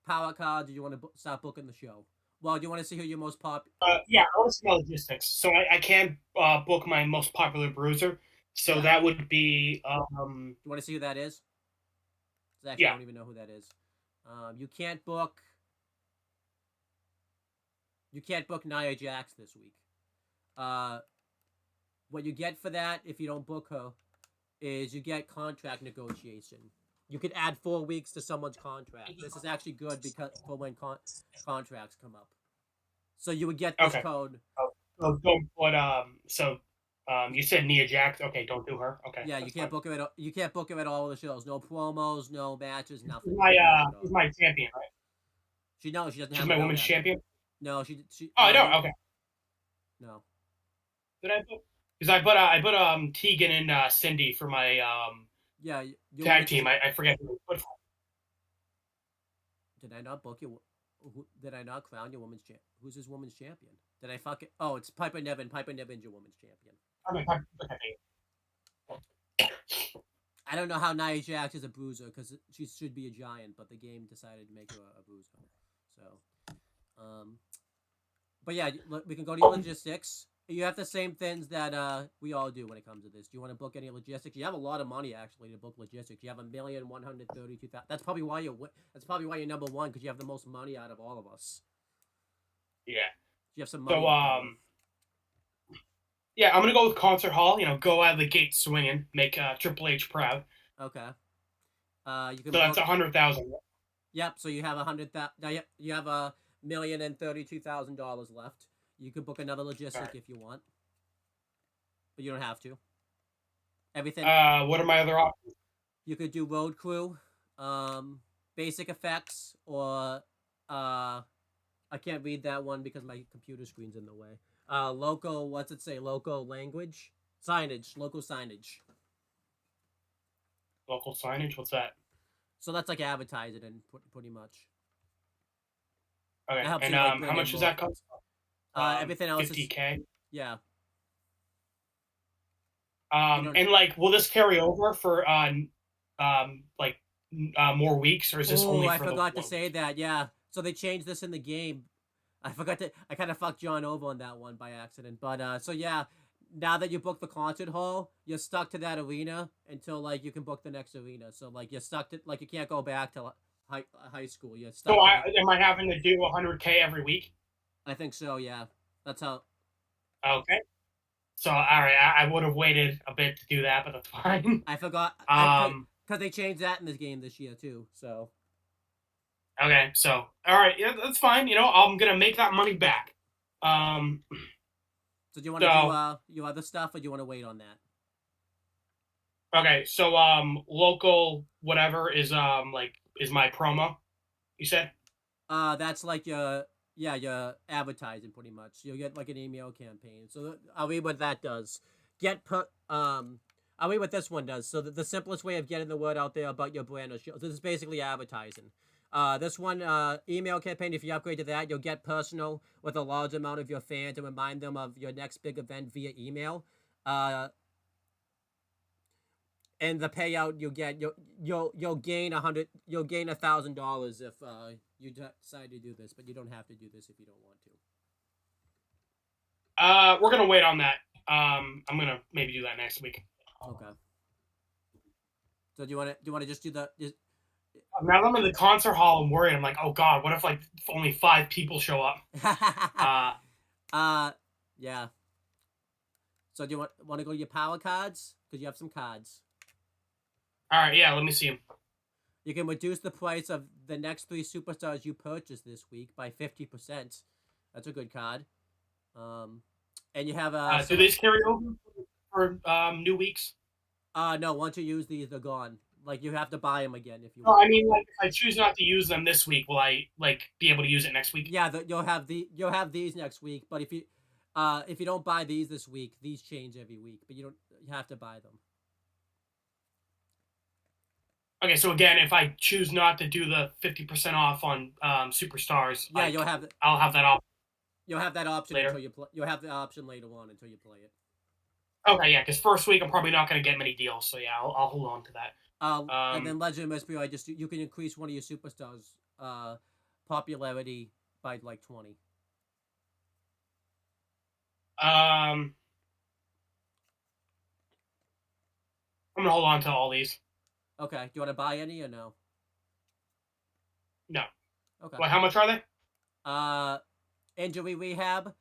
power cards? Or do you want to start booking the show? Well, do you want to see who your most Yeah, I want to see my logistics. So I can book my most popular bruiser. So that would be. You want to see who that is? Actually, I don't even know who that is. You can't book. You can't book Nia Jax this week. What you get for that if you don't book her is you get contract negotiation. You could add 4 weeks to someone's contract. This is actually good because for when contracts come up. So you would get this code. So don't put you said Nia Jax. Okay, don't do her. Okay. Yeah, you can't book her at all. You can't book her at all of the shows. No promos, no matches, nothing. She's my champion, right? She doesn't have. She's my women's champion. No, she. Oh, I don't. Okay. No. Did I put? Because I put Tegan and Cindy for my tag team. I forget who I put for. Did I not book you? Did I not crown your women's champ? Who's his women's champion? Did I fuck it? Oh, it's Piper Niven. Piper Niven's your women's champion. I don't know how Nia Jax is a bruiser because she should be a giant, but the game decided to make her a bruiser. So, but yeah, we can go to your logistics. You have the same things that we all do when it comes to this. Do you want to book any logistics? You have a lot of money actually to book logistics. You have 1,132,000. That's probably why you're number one because you have the most money out of all of us. Yeah. You have some money. So yeah, I'm gonna go with concert hall. Go out of the gate swinging, make Triple H proud. Okay. You can. So that's 100,000. Yep. So you have 100,000. You have $1,032,000 left. You could book another logistic if you want, but you don't have to. Everything. What are my other options? You could do road crew, basic effects, or I can't read that one because my computer screen's in the way. Local. What's it say? Local language, signage, local signage. Local signage. What's that? So that's like advertising and pretty much. Okay. And how much does that cost? Everything else 50K. Yeah. And like, will this carry over for more weeks, or is this only? I forgot to say that. Yeah. So they changed this in the game. I kind of fucked John over on that one by accident. But so yeah, now that you booked the concert hall, you're stuck to that arena until like you can book the next arena. So like you're stuck to you can't go back to high school. You're stuck. So am I having to do 100K every week? I think so, yeah. That's how. Okay. So, all right, I would have waited a bit to do that, but that's fine. I forgot. Because they changed that in this game this year, too, so. Okay, so, all right, yeah, that's fine. I'm going to make that money back. So do you want to do your other stuff, or do you want to wait on that? Okay, so local whatever is my promo. You said. That's like your advertising pretty much. You'll get like an email campaign. So I'll read what that does. I'll read what this one does. So the simplest way of getting the word out there about your brand or show. This is basically advertising. This one email campaign. If you upgrade to that, you'll get personal with a large amount of your fans and remind them of your next big event via email. And the payout you'll get, you'll gain $1,000 if you decide to do this, but you don't have to do this if you don't want to. We're gonna wait on that. I'm gonna maybe do that next week. Okay. So do you want to just do the? Now that I'm in the concert hall, I'm worried. I'm like, oh god, what if like only 5 people show up? Yeah. So do you want to go to your power cards? Because you have some cards. All right, yeah, let me see them. You can reduce the price of the next 3 superstars you purchase this week by 50%. That's a good card. And you have a. Do these carry over for new weeks? No. Once you use these, they're gone. Like you have to buy them again if you. No, I mean, like if I choose not to use them this week, will I like be able to use it next week? Yeah, you'll have these next week. But if you don't buy these this week, these change every week. But you have to buy them. Okay, so again, if I choose not to do the 50% off on superstars, yeah, I'll have that option. You'll have that option later. until you play. You'll have the option later on until you play it. Okay, yeah, because first week I'm probably not going to get many deals, so yeah, I'll hold on to that. And then Legend of SBO, you can increase one of your superstars' popularity by like 20. I'm gonna hold on to all these. Okay. Do you want to buy any or no? No. Okay. Well, how much are they? Injury rehab.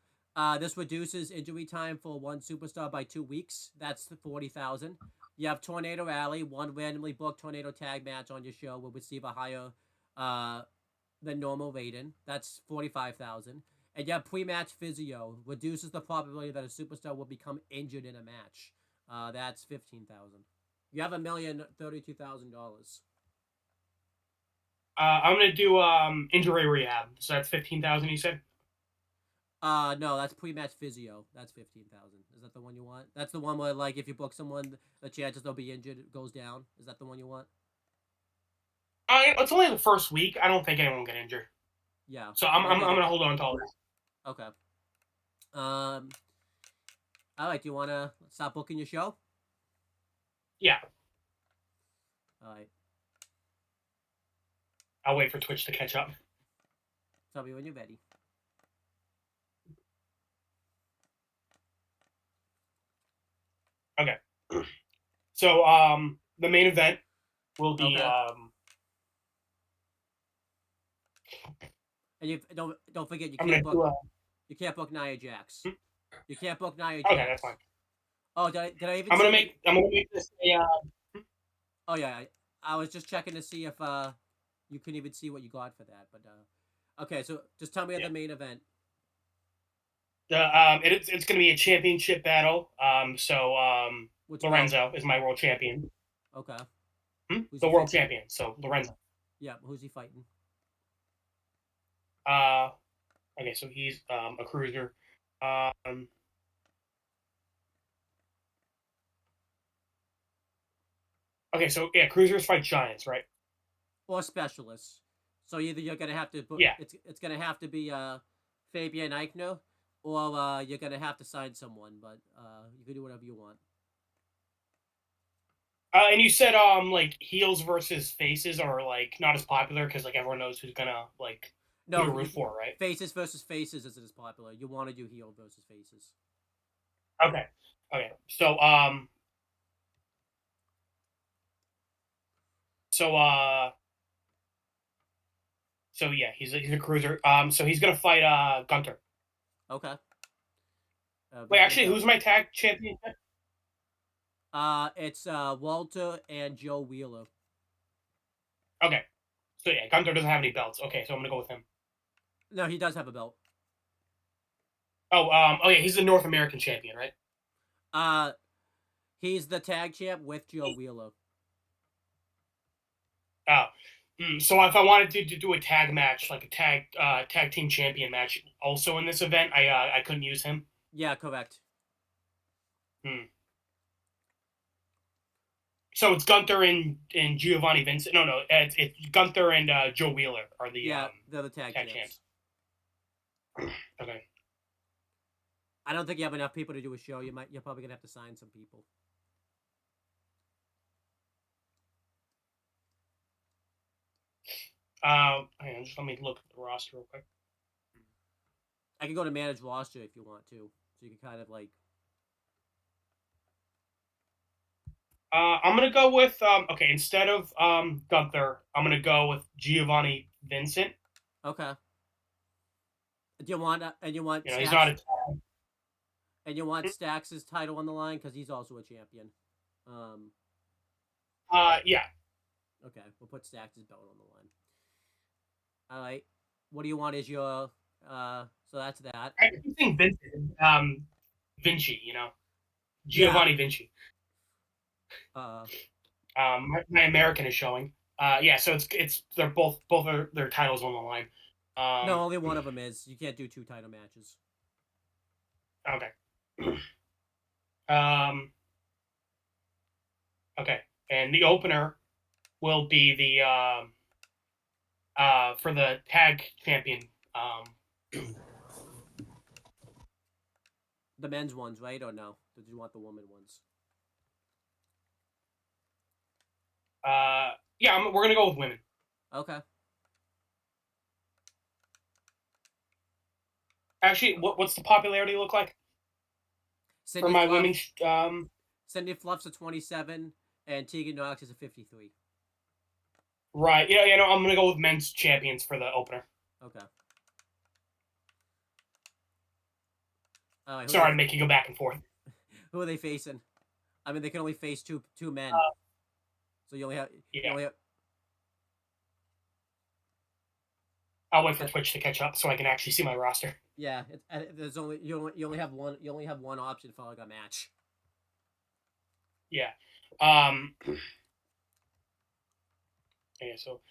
This reduces injury time for one superstar by 2 weeks. That's 40,000. You have Tornado Rally. One randomly booked Tornado Tag match on your show will receive a higher than normal rating. That's 45,000. And you have pre-match physio. Reduces the probability that a superstar will become injured in a match. That's 15,000. You have $1,032,000. I'm gonna do injury rehab. So that's 15,000. You said? No, that's pre-match physio. That's 15,000. Is that the one you want? That's the one where, like, if you book someone, the chances they'll be injured goes down. Is that the one you want? It's only the first week. I don't think anyone will get injured. Yeah. So I'm gonna hold on to all this. Okay. All right. Do you want to start booking your show? Yeah. All right. I'll wait for Twitch to catch up. Tell me when you're ready. Okay. So the main event will be Okay. And you don't forget you can't book Nia Jax. You can't book Nia Jax. Okay, that's fine. Oh, did I even? I'm gonna make this a. Oh yeah, I was just checking to see if you can even see what you got for that, but okay. So just tell me the main event. It's gonna be a championship battle. Lorenzo world? is my world champion. Okay. The world champion. So Lorenzo. Yeah, who's he fighting? Okay, so he's a cruiser. Okay, so yeah, cruisers fight giants, right? Or specialists. So either you're gonna have to it's gonna have to be Fabian Eichner, or you're gonna have to sign someone, but you can do whatever you want. And you said like heels versus faces are like not as popular because like everyone knows who's gonna like who to root for, right? Faces versus faces isn't as popular. You want to do heel versus faces. Okay. So So yeah, he's a cruiser. So he's gonna fight Gunter. Okay. Wait, actually, who's my tag champion? It's Walter and Joe Wheeler. Okay. So yeah, Gunter doesn't have any belts. Okay, so I'm gonna go with him. No, he does have a belt. Oh yeah, he's the North American champion, right? He's the tag champ with Joe Wheeler. Oh. So if I wanted to do a tag match, like a tag team champion match, also in this event, I couldn't use him. Yeah, correct. So it's Gunther and Giovanni Vincent. No, it's Gunther and Joe Wheeler are the they're the tag champs. Okay. I don't think you have enough people to do a show. You're probably gonna have to sign some people. Hang on, just let me look at the roster real quick. I can go to manage roster if you want to, so you can kind of like. I'm gonna go with okay, instead of Gunther, I'm gonna go with Giovanni Vincent. Okay. Do you want You know, he's not a and you want Stax' title on the line because he's also a champion. Yeah. Okay, we'll put Stax' belt on the line. All right. What do you want as your so that's that. I keep saying Vincent, Vinci, you know, Giovanni Vinci. My American is showing. Yeah, so it's they're both their titles on the line. No, only one of them is. You can't do 2 title matches. Okay. Okay, and the opener will be the for the tag champion. The men's ones, right? Or no? Did you want the woman ones? Yeah, we're gonna go with women. Okay. Actually, what's the popularity look like Cindy for my Fluff, women's? Cindy Fluff's a 27, and Tegan Knox is a 53. Right. Yeah. No, I'm gonna go with men's champions for the opener. Okay. Sorry to make you go back and forth. Who are they facing? I mean, they can only face two men. So you only have. I'll wait for Twitch to catch up so I can actually see my roster. Yeah, there's only you only have one. You only have one option for like a match. Yeah. Yeah. So.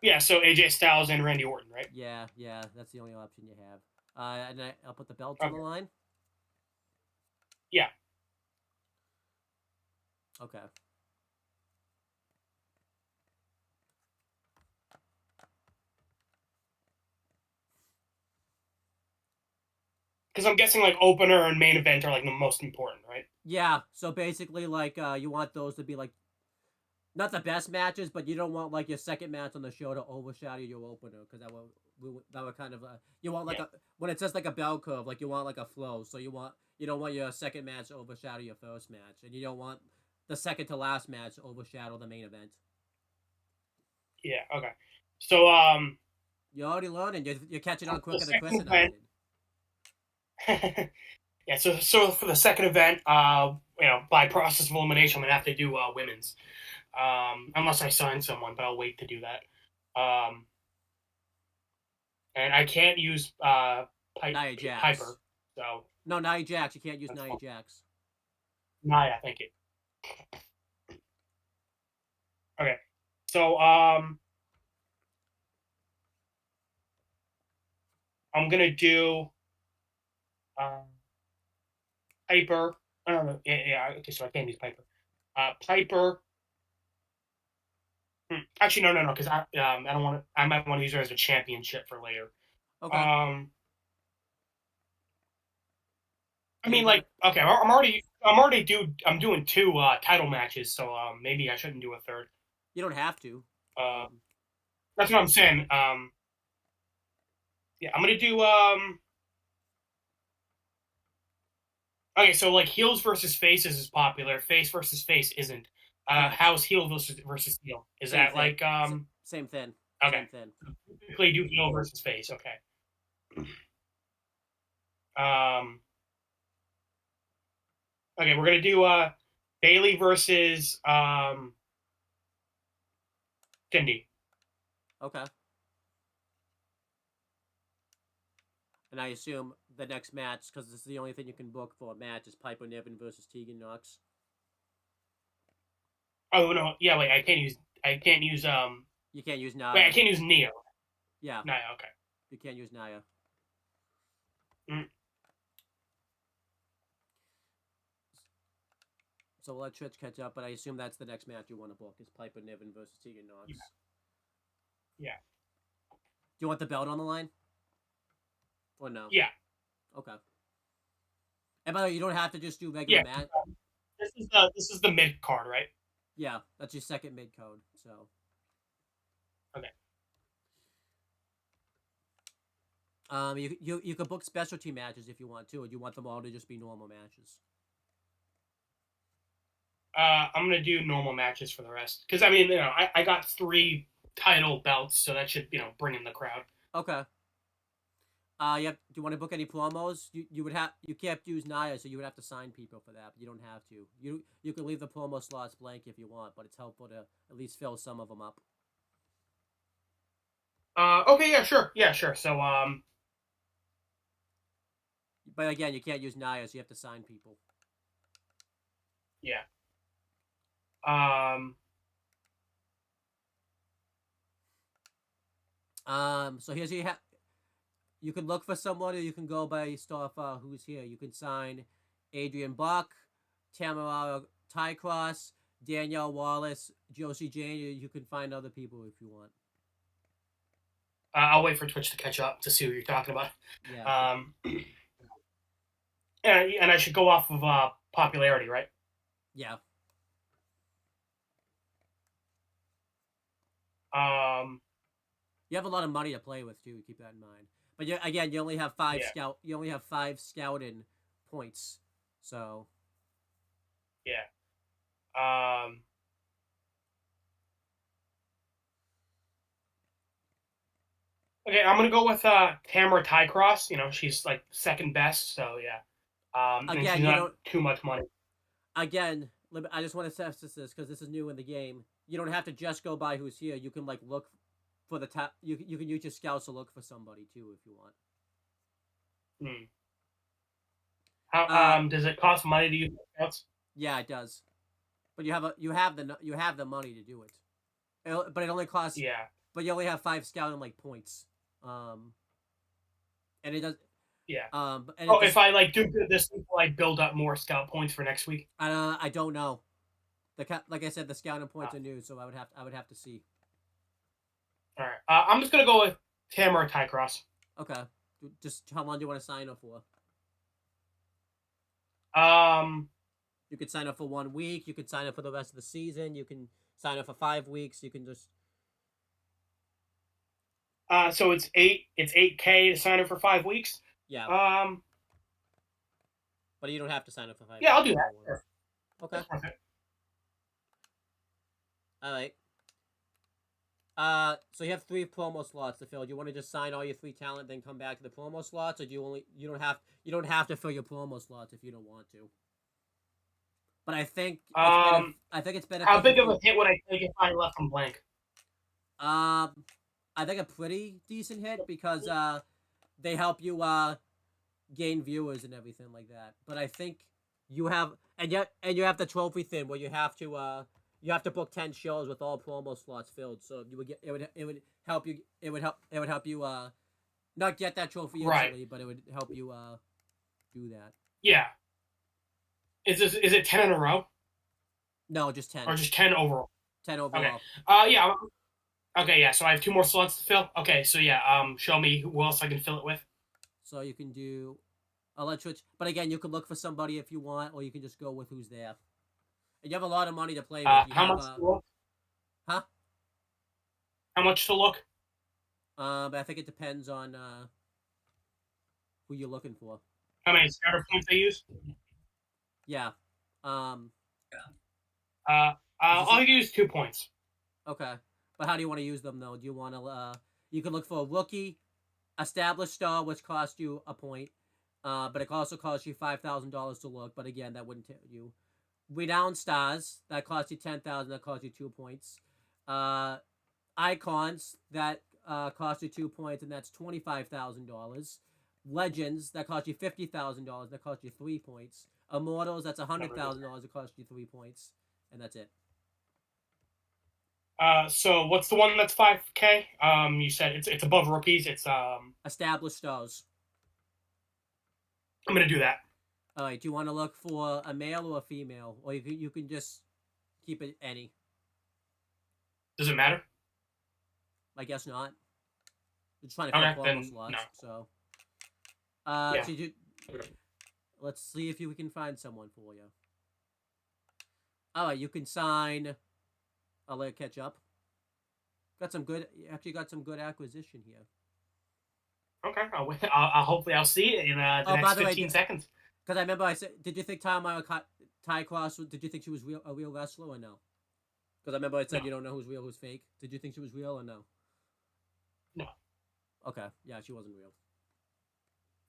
Yeah. So AJ Styles and Randy Orton, right? Yeah. That's the only option you have. And I'll put the belts on the line. Yeah. Okay. Because I'm guessing like opener and main event are like the most important, right? Yeah. So basically, like, you want those to be like, not the best matches, but you don't want like your second match on the show to overshadow your opener because that would kind of you want like when it says like a bell curve, like you want like a flow. So you don't want your second match to overshadow your first match, and you don't want the second to last match to overshadow the main event. Yeah. Okay. So you're already learning. You're catching on quicker than Chris and I did. Yeah. So for the second event, by process of elimination, I'm gonna have to do women's. Unless I sign someone, but I'll wait to do that. And I can't use Nia Jax. Piper. So no, Nia Jax. You can't use Nia Jax. Nia, thank you. Okay, so I'm gonna do Piper. I don't know. Yeah. Okay, so I can't use Piper. Piper. Actually, no, because I don't want to. I might want to use her as a championship for later. Okay. I mean, like, okay, I'm doing 2 title matches, so maybe I shouldn't do a third. You don't have to. That's what I'm saying. Yeah, I'm gonna do Okay, so like heels versus faces is popular. Face versus face isn't. How's heel versus heel? Is that thing. like same thing? Okay. Same thing. Typically do heel versus face. Okay. Okay, we're gonna do Bailey versus Cindy. Okay. And I assume the next match, because this is the only thing you can book for a match, is Piper Niven versus Tegan Knox. Oh no, yeah. Wait, I can't use. You can't use Naya. Wait, I can't use Neo. Yeah. Naya. Okay. You can't use Naya. So we'll let Twitch catch up, but I assume that's the next match you want to book is Piper Niven versus Tegan Knox. Yeah. Do you want the belt on the line? Or no? Yeah. Okay. And by the way, you don't have to just do regular match. This is the mid card, right? Yeah, that's your second mid code. So. Okay. You could book specialty matches if you want to, or do you want them all to just be normal matches? I'm gonna do normal matches for the rest, because I mean, I got 3 title belts, so that should bring in the crowd. Okay. Yep. Do you want to book any promos? You can't use Naya, so you would have to sign people for that. But you don't have to. You can leave the promo slots blank if you want, but it's helpful to at least fill some of them up. Okay, yeah, sure. So But again, you can't use Naya, so you have to sign people. Yeah. So here's you can look for someone, or you can go based off who's here. You can sign Adrian Buck, Tamara Tycross, Danielle Wallace, Josie Jane. You can find other people if you want. I'll wait for Twitch to catch up to see what you're talking about. Yeah. And I should go off of popularity, right? Yeah. You have a lot of money to play with too. Keep that in mind. But again, you only have 5 scout. You only have 5 scouting points. So. Yeah. Okay, I'm gonna go with Tamara Tycross. She's like second best, so yeah. And Again, she's not too much money. Again, I just want to stress this because this is new in the game. You don't have to just go by who's here. You can look for the top. You can use your scouts to look for somebody too if you want. How does it cost money to use scouts? Yeah, it does. But you have the money to do it. But it only costs. Yeah. But you only have 5 scouting points. And it does. Yeah. And if I do good this week, will I build up more scout points for next week? I don't know. Like I said, the scouting points are new, so I would have to see. All right. I'm just gonna go with Tamara Tycross. Okay. Just how long do you want to sign up for? You could sign up for 1 week. You could sign up for the rest of the season. You can sign up for 5 weeks. You can just. So it's 8K to sign up for 5 weeks. Yeah. But you don't have to sign up for 5. Yeah, I'll do that. Sure. Okay. All right. So you have 3 promo slots to fill. Do you want to just sign all your 3 talent, then come back to the promo slots, or do you don't have to fill your promo slots if you don't want to? But I think it's better. How big of a hit would I take if I left them blank? I think a pretty decent hit because they help you gain viewers and everything like that. But I think you have you have the trophy thing where you have to book 10 shows with all promo slots filled. So you would get it would help you not get that trophy instantly, but it would help you do that. Yeah. Is it 10 in a row? No, just 10. Or just 10 overall? 10 overall. Okay. Yeah. Okay, yeah, so I have 2 more slots to fill. Okay, so yeah, show me who else I can fill it with. So you can do Twitch, but again, you can look for somebody if you want, or you can just go with who's there. And you have a lot of money to play with. How much to look? Huh? How much to look? But I think it depends on who you're looking for. How many scouter points I use? Yeah. I'll use 2 points. Okay. But how do you want to use them, though? Do you want to, you can look for a rookie, established star, which costs you a point, but it also costs you $5,000 to look, but again, that wouldn't tell you. Renowned stars, that costs you $10,000, that costs you 2 points. Icons, that costs you 2 points, and that's $25,000. Legends, that cost you $50,000. That cost you 3 points. Immortals, that's $100,000. That cost you 3 points, and that's it. So what's the one that's 5K? You said it's above rupees. It's Established stars. I'm gonna do that. All right. Do you want to look for a male or a female, or you can just keep it any? Does it matter? I guess not. We're just trying to fill promo slots. No. So, Yeah. so let's see if we can find someone for you. All right, you can sign. I'll let it catch up. Got some good. Actually, got some good acquisition here. Okay. I'll hopefully I'll see it in the next 15 seconds. Because I remember I said, did you think Ty Cross? Did you think she was a real wrestler or no? Because I remember I said you don't know who's real, who's fake. Did you think she was real or no? No. Okay. Yeah, she wasn't real.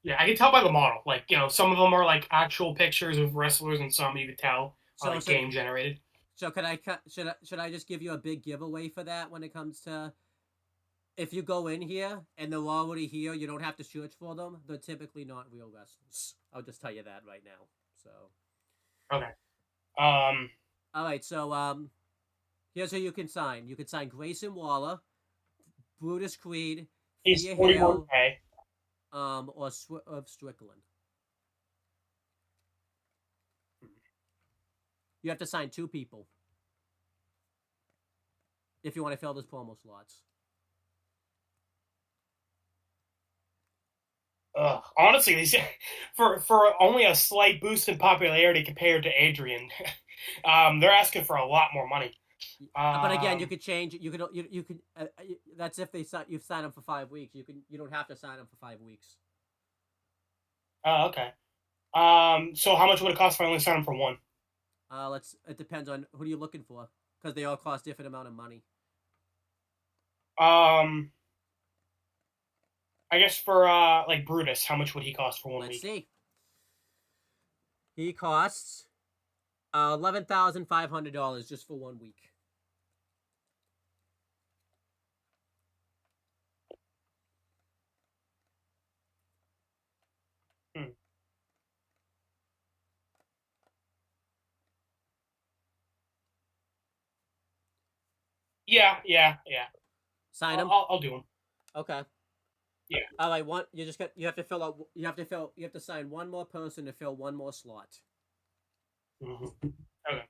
Yeah, I can tell by the model. Like, some of them are like actual pictures of wrestlers, and some you could tell are like game generated. So should I just give you a big giveaway for that when it comes to if you go in here and they're already here, you don't have to search for them. They're typically not real wrestlers. I'll just tell you that right now. So. Okay. All right. So here's who you can sign. You can sign Grayson Waller, Brutus Creed, he's Thea 41K. Hale, or Strickland. You have to sign 2 people if you want to fill those promo slots. Honestly, for only a slight boost in popularity compared to Adrian, they're asking for a lot more money. But again, you could change. You could. That's if you've signed them for 5 weeks. You don't have to sign them for 5 weeks. Oh, okay. So how much would it cost if I only sign them for 1? It depends on who you're looking for, because they all cost different amount of money. I guess for like Brutus, how much would he cost for 1 week? Let's see. He costs $11,500 just for 1 week. Yeah. Sign him. I'll do him. Okay. Yeah. All right. You have to fill out. You have to sign one more person to fill one more slot. Mm-hmm. Okay.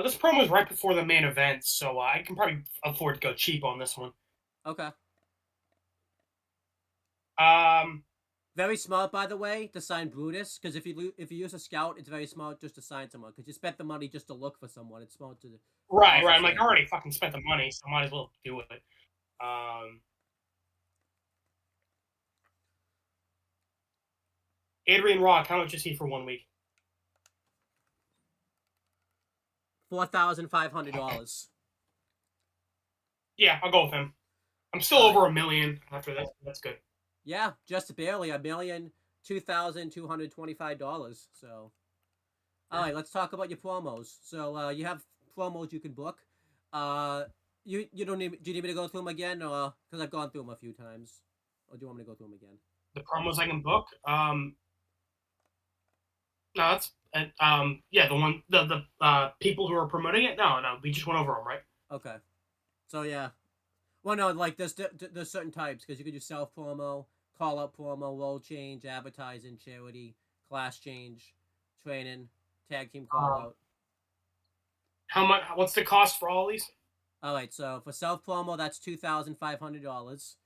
This promo is right before the main event, so I can probably afford to go cheap on this one. Okay. Um, Very smart, by the way, to sign Brutus, because if you use a scout, it's very smart just to sign someone, because you spent the money just to look for someone. It's smart to. Right. I'm like, I already fucking spent the money, so might as well do it. Adrian Rock, how much is he for 1 week? $4,500. Yeah, I'll go with him. I'm still over $1 million after this. That's good. Yeah, just barely $1,0225. So, all right, let's talk about your promos. So, you have promos you can book. You don't need. Do you need me to go through them again, or because I've gone through them a few times, or do you want me to go through them again? The promos I can book. No, that's yeah, the people who are promoting it. No, we just went over them, right? Okay, so yeah, well, no, like there's certain types, because you could do self promo, call up promo, role change, advertising, charity, class change, training, tag team call out. How much? What's the cost for all these? All right, so for self promo, that's $2,500.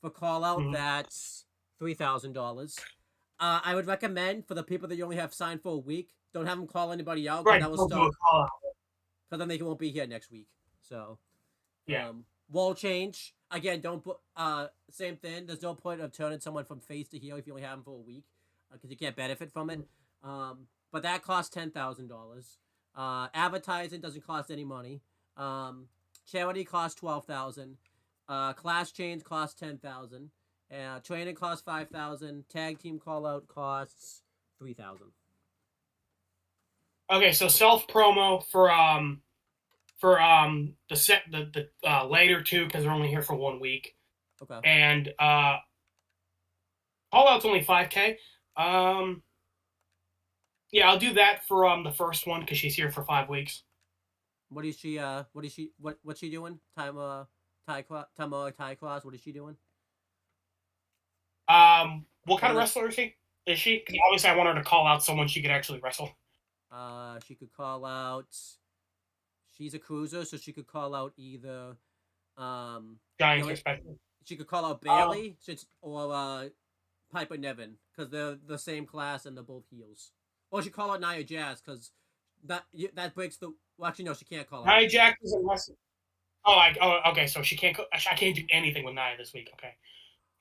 For call out, that's $3,000. I would recommend for the people that you only have signed for a week, don't have them call anybody out. Right, that will start. Because then they won't be here next week. So, yeah. Wall change again. Don't put same thing. There's no point of turning someone from face to heel if you only have them for a week, because you can't benefit from it. But that costs $10,000. Advertising doesn't cost any money. Charity costs $12,000. Class change costs $10,000. Training costs $5,000. Tag team call out costs $3,000. Okay, so self promo for for the later two because they're only here for 1 week. Okay. And All Out's only 5K. Yeah, I'll do that for the first one because she's here for 5 weeks. What's she doing? Tamara Ty Cross. What is she doing? What kind of wrestler is she? Is she? 'Cause obviously, I want her to call out someone she could actually wrestle. She could call out. She's a cruiser, so she could call out either. Giants respected. She could call out Bailey or Piper Niven because they're the same class and they're both heels. Or she could call out Nia Jax because that breaks the. Well, actually, no, she can't call out. Nia Jax is a wrestler. Okay. So she can't. I can't do anything with Nia this week. Okay.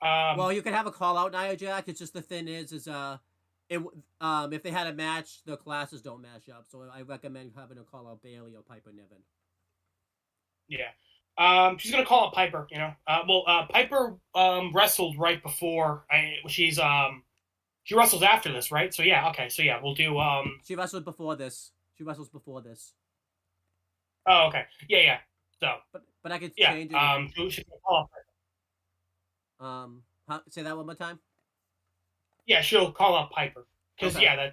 Well, you could have a call out Nia Jax. It's just the thing is if they had a match, the classes don't match up. So I recommend having a call out Bailey or Piper Niven. Yeah. She's gonna call out Piper. You know. Piper wrestled right before. She wrestles after this, right? So yeah. Okay. So yeah, we'll do. She wrestled before this. She wrestles before this. Oh, okay. Yeah. So. But I could change it. So she's gonna call out Piper. Say that one more time. Yeah, she'll call out Piper because Okay.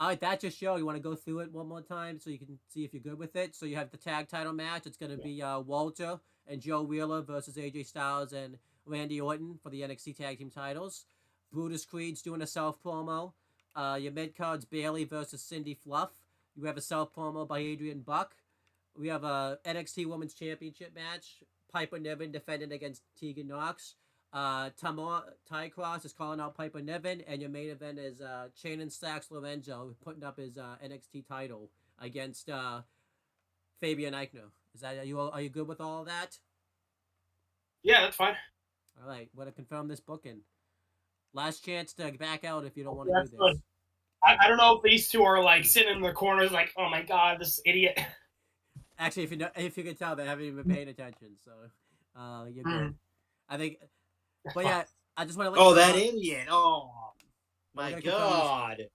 All right, that's your show. You want to go through it one more time so you can see if you're good with it. So you have the tag title match. It's going to be Walter and Joe Wheeler versus AJ Styles and Randy Orton for the NXT Tag Team titles. Brutus Creed's doing a self promo. Your mid card's Bailey versus Cindy Fluff. You have a self promo by Adrian Buck. We have a NXT Women's Championship match. Piper Niven defending against Tegan Knox. Ty Cross is calling out Piper Niven, and your main event is Shannon Stacks Lorenzo putting up his NXT title against Fabian Eichner. Are you good with all of that? Yeah, that's fine. All right, want to confirm this booking. Last chance to back out if you don't want to do this. Good. I don't know if these two are like sitting in their corners, like, oh my god, this idiot. Actually, if you can tell, they haven't even been paying attention, so you're good. I think. But yeah, I just want to. Oh, that idiot! Oh, my god!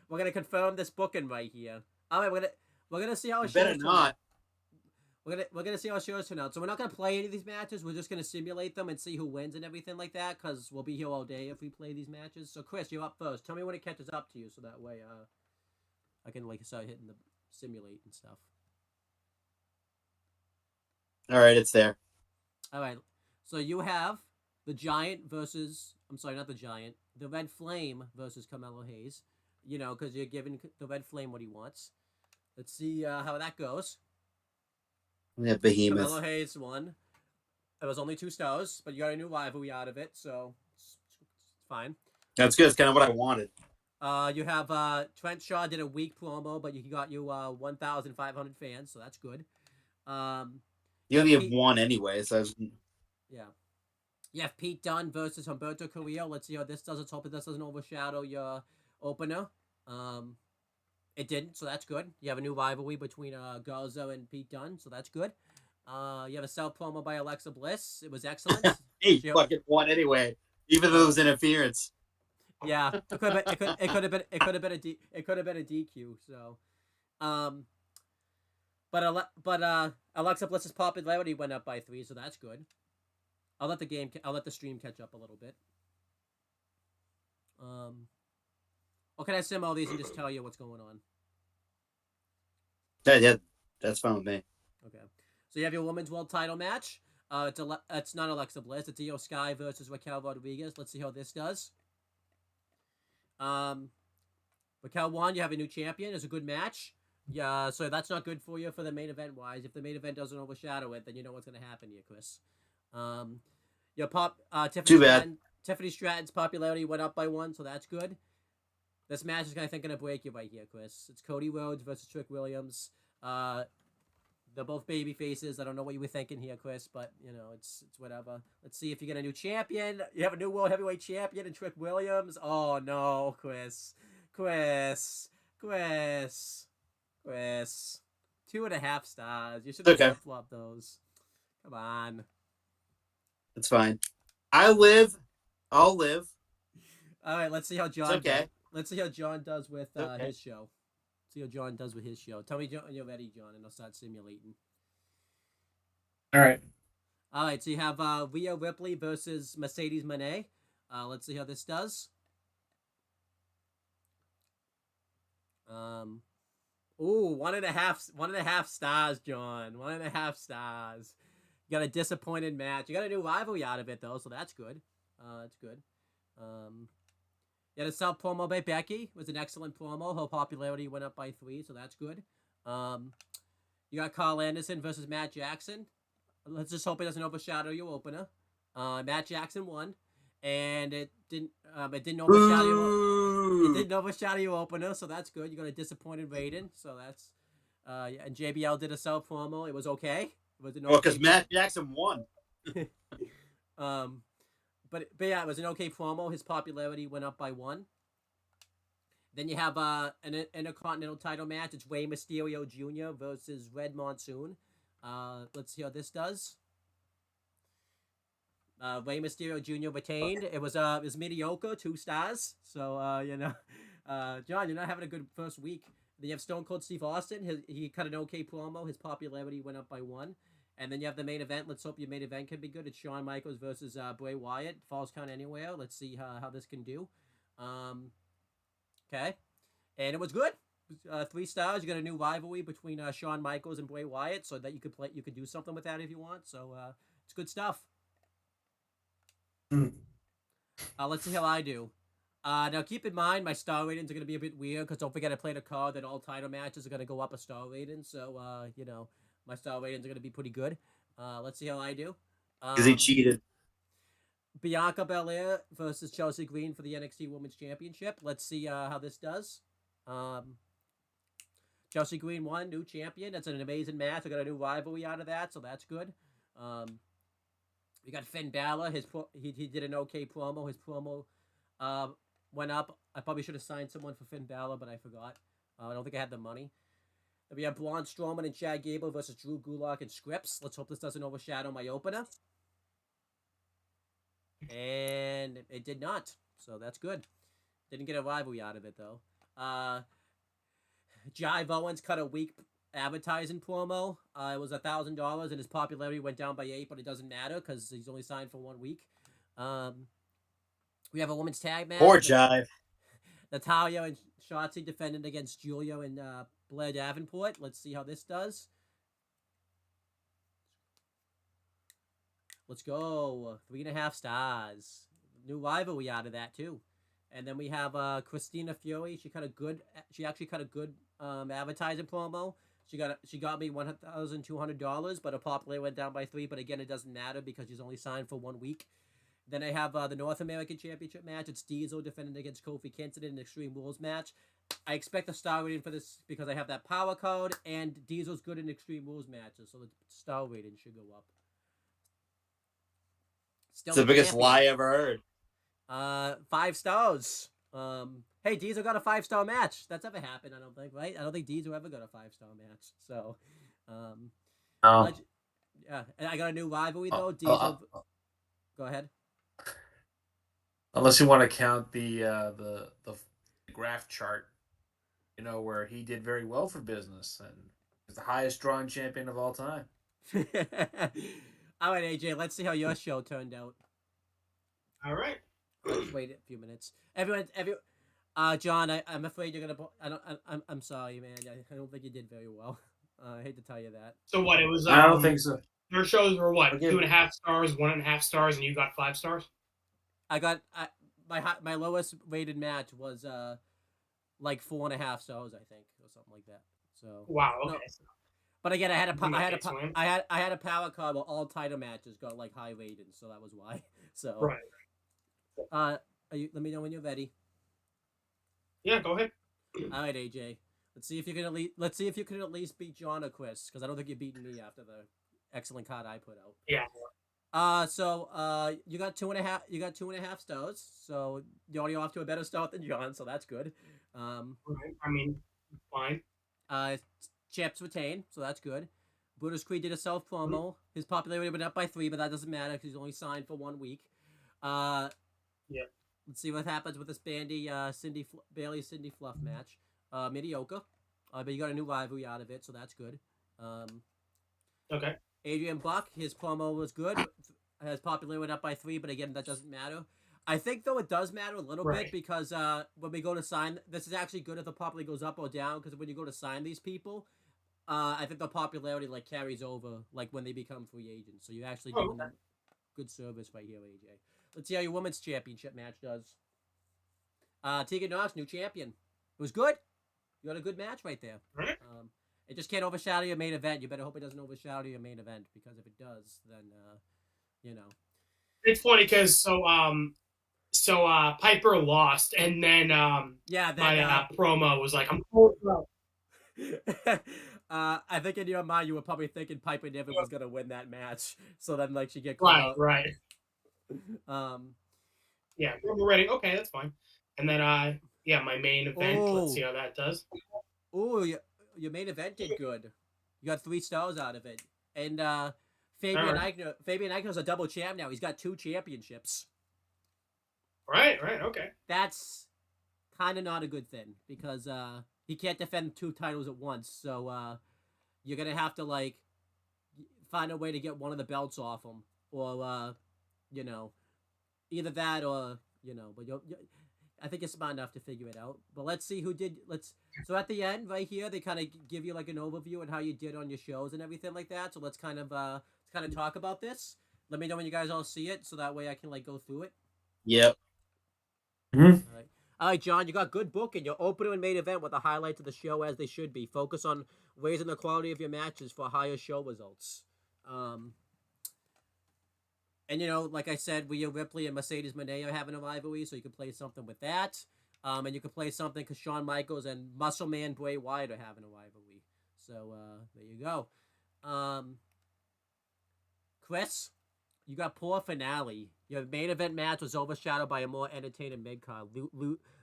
We're gonna confirm this booking right here. All right, we're gonna see how it better not. We're gonna see how it shows turn out. So we're not gonna play any of these matches. We're just gonna simulate them and see who wins and everything like that. Because we'll be here all day if we play these matches. So Chris, you're up first. Tell me when it catches up to you, so that way I can start hitting the simulate and stuff. All right, it's there. All right, so you have the Giant versus, I'm sorry, not the Giant, the Red Flame versus Carmelo Hayes. You know, because you're giving the Red Flame what he wants. Let's see how that goes. Yeah, Behemoth. Carmelo Hayes won. It was only 2 stars, but you got a new rivalry out of it, so it's fine. That's good. It's kind of what I wanted. You have Trent Shaw did a weak promo, but he got you 1,500 fans, so that's good. You only have one anyway, so yeah. You have Pete Dunne versus Humberto Carrillo. Let's see how this does. Let's hope this doesn't overshadow your opener. It didn't, so that's good. You have a new rivalry between Garza and Pete Dunne, so that's good. You have a self promo by Alexa Bliss. It was excellent. He fucking won anyway, even though it was interference. Yeah, it could have been a DQ. So, but Alexa Bliss's popularity went up by 3, so that's good. I'll let the stream catch up a little bit. Or can I sim all these and just tell you what's going on? Yeah, that's fine with me. Okay. So you have your women's world title match. It's not Alexa Bliss. It's Io Sky versus Raquel Rodriguez. Let's see how this does. Raquel won. You have a new champion. It's a good match. Yeah, so that's not good for you for the main event wise. If the main event doesn't overshadow it, then you know what's going to happen here, Chris. Your Tiffany Stratton's popularity went up by 1, so that's good. This match is gonna break you right here, Chris. It's Cody Rhodes versus Trick Williams. They're both baby faces. I don't know what you were thinking here, Chris, but you know it's whatever. Let's see if you get a new champion. You have a new world heavyweight champion in Trick Williams. Oh no, Chris. 2.5 stars. You should have flip-flopped those. Come on. It's fine. I'll live. All right, let's see how John. It's okay. Let's see how John does with his show. See how John does with his show. Tell me when you're ready, John, and I'll start simulating. All right. All right, so you have Rhea Ripley versus Mercedes Moné. Let's see how this does. Ooh, 1.5 stars, John. 1.5 stars. You got a disappointed match. You got a new rivalry out of it, though, so that's good. That's good. You had a self promo by Becky. It was an excellent promo. Her popularity went up by 3, so that's good. You got Carl Anderson versus Matt Jackson. Let's just hope it doesn't overshadow your opener. Matt Jackson won, and it didn't overshadow Boo! it didn't overshadow your opener, so that's good. You got a disappointed rating, so that's and JBL did a self promo. It was okay. It was an okay. Well, because Matt Jackson won. But yeah, it was an okay promo. His popularity went up by 1. Then you have an Intercontinental title match. It's Rey Mysterio Jr. versus Red Monsoon. Let's see how this does. Rey Mysterio Jr. retained. It was mediocre, 2 stars. So John, you're not having a good first week. Then you have Stone Cold Steve Austin. He cut an okay promo. His popularity went up by 1. And then you have the main event. Let's hope your main event can be good. It's Shawn Michaels versus Bray Wyatt. Falls count anywhere. Let's see how this can do. Okay. And it was good. 3 stars. You got a new rivalry between Shawn Michaels and Bray Wyatt, so that you could do something with that if you want. So it's good stuff. Let's see how I do. Now keep in mind my star ratings are going to be a bit weird, because don't forget I played a card that all title matches are going to go up a star rating. So my star ratings are going to be pretty good. Let's see how I do. Because he cheated. Bianca Belair versus Chelsea Green for the NXT Women's Championship. Let's see how this does. Chelsea Green won, new champion. That's an amazing match. I got a new rivalry out of that, so that's good. We got Finn Balor. He did an okay promo. His promo went up. I probably should have signed someone for Finn Balor, but I forgot. I don't think I had the money. We have Braun Strowman and Chad Gable versus Drew Gulak and Scripps. Let's hope this doesn't overshadow my opener. And it did not, so that's good. Didn't get a rivalry out of it, though. Jive Owens cut a weak advertising promo. It was $1,000, and his popularity went down by 8, but it doesn't matter because he's only signed for 1 week. We have a women's tag match. Poor Jive. Natalya and Shotzi defended against Julia and Blair Davenport. Let's see how this does. Let's go. 3.5 stars. New rivalry out of that, too. And then we have Christina Fury. She actually cut a good advertising promo. She got me $1,200, but her popularity went down by 3. But again, it doesn't matter because she's only signed for 1 week. Then I have the North American Championship match. It's Diesel defending against Kofi Kingston in an Extreme Rules match. I expect a star rating for this because I have that power code, and Diesel's good in Extreme Rules matches, so the star rating should go up. Still it's the biggest lie I ever heard. 5 stars. Hey, Diesel got a 5-star match. That's ever happened, I don't think, right? I don't think Diesel ever got a 5-star match. So, yeah. And I got a new rivalry though. Diesel. Go ahead. Unless you want to count the graph chart, where he did very well for business and is the highest drawing champion of all time. All right, AJ. Let's see how your show turned out. All right. Let's wait a few minutes. John, I'm afraid you're gonna. I'm sorry, man. I don't think you did very well. I hate to tell you that. So what? It was. I don't think so. Your shows were what? 2.5 stars, 1.5 stars, and you got 5 stars. I got my lowest rated match was like 4.5 stars, I think, or something like that. So wow. Okay. No. But again, I had a power card where all title matches got like high ratings, so that was why. So right. Let me know when you're ready. Yeah, go ahead. All right, AJ. Let's see if you can at least beat John or Chris, because I don't think you're beating me after the excellent card I put out. Yeah. So you got 2.5. You got 2.5 stars. So you're already off to a better start than John. So that's good. Right. I mean, fine. Champs retain, so that's good. Brutus Creed did a self promo. His popularity went up by 3, but that doesn't matter because he's only signed for 1 week. Yeah. Let's see what happens with this Cindy Fluff match. Mediocre. but you got a new rivalry out of it, so that's good. Okay. Adrian Buck, his promo was good. His popularity went up by 3, but again, that doesn't matter. I think, though, it does matter a little Right. bit because when we go to sign, this is actually good if the popularity goes up or down, because when you go to sign these people, I think the popularity like carries over like when they become free agents. So you're actually doing them good service right here, AJ. Let's see how your women's championship match does. Tegan Nox, new champion. It was good. You had a good match right there. Right. It just can't overshadow your main event. You better hope it doesn't overshadow your main event, because if it does, then you know. It's funny because Piper lost, and then Yeah, my promo was like, I'm cold. I think in your mind you were probably thinking Piper Niven was gonna win that match, so then like she get called out. Right. Um, Yeah, promo ready. Okay, that's fine. And then my main event. Let's see how that does. Oh, your main event did good. You got 3 stars out of it, and Fabian Eichner's a double champ now. He's got 2 championships. Right. Okay. That's kind of not a good thing, because he can't defend 2 titles at once. So you're gonna have to like find a way to get one of the belts off him, or either that or But I think you're smart enough to figure it out. But let's see who did. So at the end, right here, they kind of give you like an overview on how you did on your shows and everything like that. So let's kind of talk about this. Let me know when you guys all see it, so that way I can like go through it. Yep. Mm-hmm. All right, John, you got good booking. Your opener and main event with the highlights of the show as they should be. Focus on raising the quality of your matches for higher show results. And like I said, Rhea Ripley and Mercedes Moné are having a rivalry, so you can play something with that. And you can play something because Shawn Michaels and Muscle Man Bray Wyatt are having a rivalry. So there you go. Chris, you got poor finale. Your main event match was overshadowed by a more entertaining mid-card,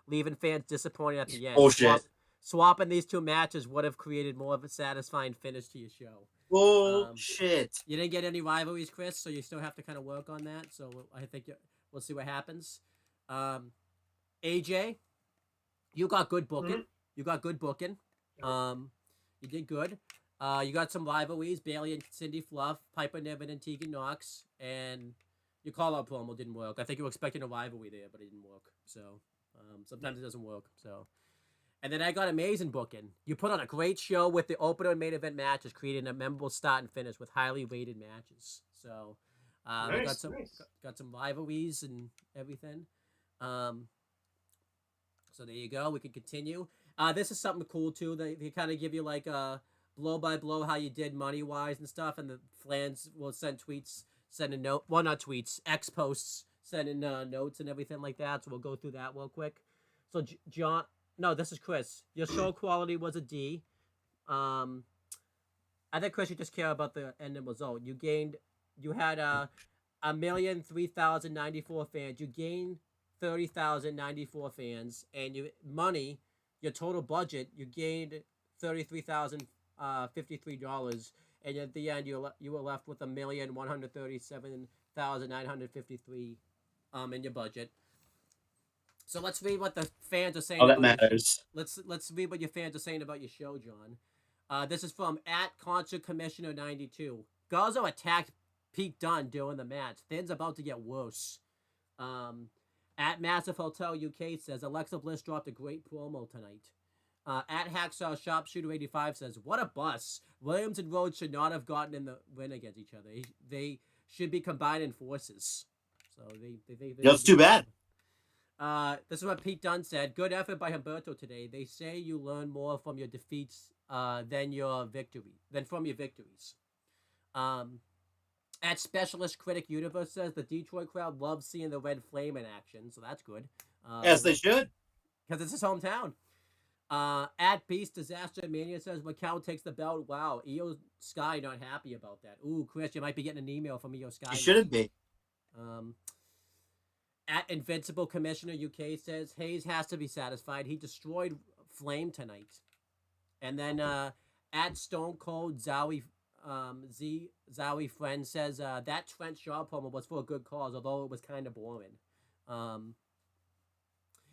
leaving fans disappointed at the end. Bullshit. Swapping these 2 matches would have created more of a satisfying finish to your show. Bullshit. You didn't get any rivalries, Chris, so you still have to kind of work on that. So I think we'll see what happens. AJ, you got good booking. Mm-hmm. You got good booking. You did good. You got some rivalries: Bailey and Cindy Fluff, Piper Niven and Tegan Nox, and your call-out promo didn't work. I think you were expecting a rivalry there, but it didn't work. So sometimes it doesn't work. So. And then I got amazing booking. You put on a great show with the opener and main event matches, creating a memorable start and finish with highly rated matches. So, we got some rivalries and everything. So there you go. We can continue. This is something cool too. They kind of give you like a blow by blow how you did money wise and stuff, and the fans will send tweets, send a note. Well, not tweets, X posts, sending notes and everything like that. So we'll go through that real quick. So John. No, this is Chris. Your show quality was a D. I think, Chris, you just care about the end result. You had 1,003,094 fans. You gained 30,094 fans, and your total budget, you gained $33,053, and at the end you were left with 1,137,953 in your budget. So let's read what the fans are saying. All that matters. Let's read what your fans are saying about your show, John. This is from @ConcertCommissioner92. Garzo attacked Pete Dunne during the match. Things about to get worse. @Massive Hotel UK says Alexa Bliss dropped a great promo tonight. @Hacksaw Sharpshooter 85 says, what a bust. Williams and Rhodes should not have gotten in the win against each other. They should be combining forces. So That's too bad. This is what Pete Dunne said. Good effort by Humberto today. They say you learn more from your defeats than from your victories. @Specialist Critic Universe says the Detroit crowd loves seeing the Red Flame in action, so that's good. Yes, they should. Because it's his hometown. @Beast Disaster Mania says Macau takes the belt. Wow, Io Sky not happy about that. Ooh, Chris, you might be getting an email from Io Sky. You shouldn't be. @Invincible Commissioner UK says Hayes has to be satisfied. He destroyed Flame tonight. And then @Stone Cold Zowie Zowie Friend says that Trent Shaw promo was for a good cause, although it was kind of boring. And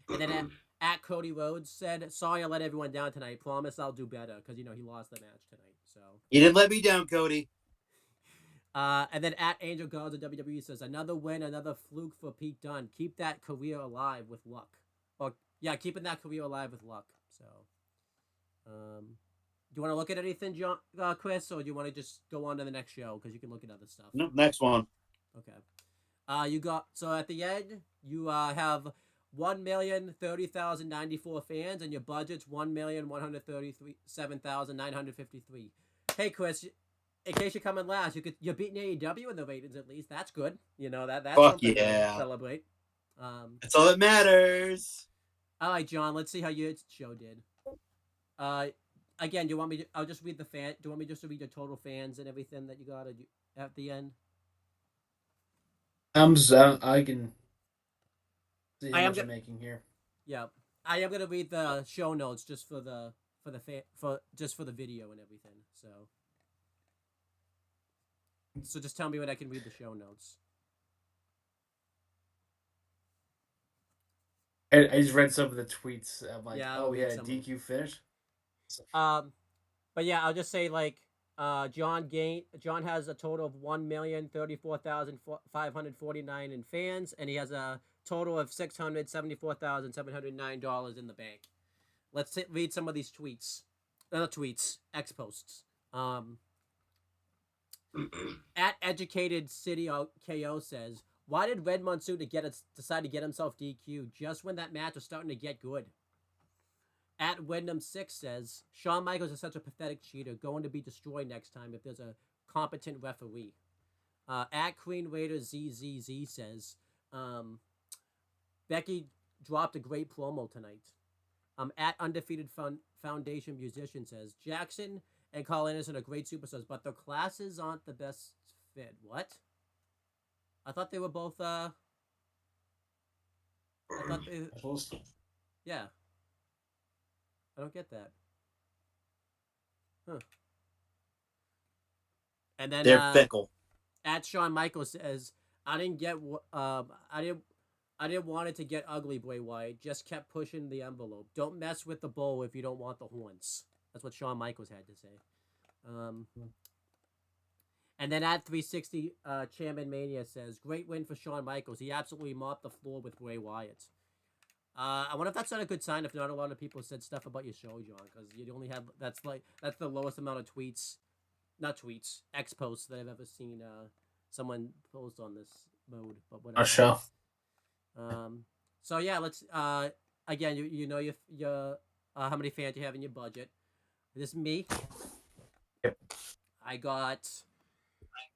then At Cody Rhodes said, "Sorry, I let everyone down tonight. Promise I'll do better," because he lost the match tonight. So You didn't let me down, Cody. and then at Angel Gods of WWE says, "Another win, another fluke for Pete Dunne. Keep that career alive with luck." Or yeah, keeping that career alive with luck. So, do you want to look at anything, John, Chris, or do you want to just go on to the next show because you can look at other stuff? No, next one. Okay. You got so at the end you have 1,030,094 fans, and your budget's 1,137,953. Hey, Chris, in case you're coming last, you're beating AEW in the ratings at least. That's good. That's Fuck something yeah. to celebrate. That's all that matters. All right, John. Let's see how your show did. Again, do you want me to? I'll just read the fan. Do you want me just to read your total fans and everything that you got at the end? I can see I how am much I'm making here. Yeah, I am gonna read the show notes just for the video and everything. So just tell me when I can read the show notes. I just read some of the tweets. I'm like, Yeah, oh I'll yeah, read some of them. DQ finish. But yeah, I'll just say John has a total of 1,034,549 in fans, and he has a total of $674,709 in the bank. Let's read some of these tweets. X posts. At Educated City KO says, "Why did Red Monsoon decide to get himself DQ just when that match was starting to get good?" At Wyndham6 says, "Shawn Michaels is such a pathetic cheater, going to be destroyed next time if there's a competent referee." At Queen Raider ZZZ says, "Becky dropped a great promo tonight." At Undefeated Foundation Musician says, "Jackson and Carl Anderson are great superstars, but their classes aren't the best fit." What? I thought they were both, yeah. I don't get that. Huh. And then They're fickle. At Shawn Michaels says, I didn't want it to get ugly, Bray Wyatt. Just kept pushing the envelope. Don't mess with the bowl if you don't want the horns." That's what Shawn Michaels had to say. And then at 360, Chairman Mania says, "Great win for Shawn Michaels. He absolutely mopped the floor with Bray Wyatt." I wonder if that's not a good sign if not a lot of people said stuff about your show, John, because you only have that's the lowest amount of X posts that I've ever seen someone post on this mode. But whatever. Our show. So yeah, let's again, you know your how many fans you have in your budget. This is me. Yep. I got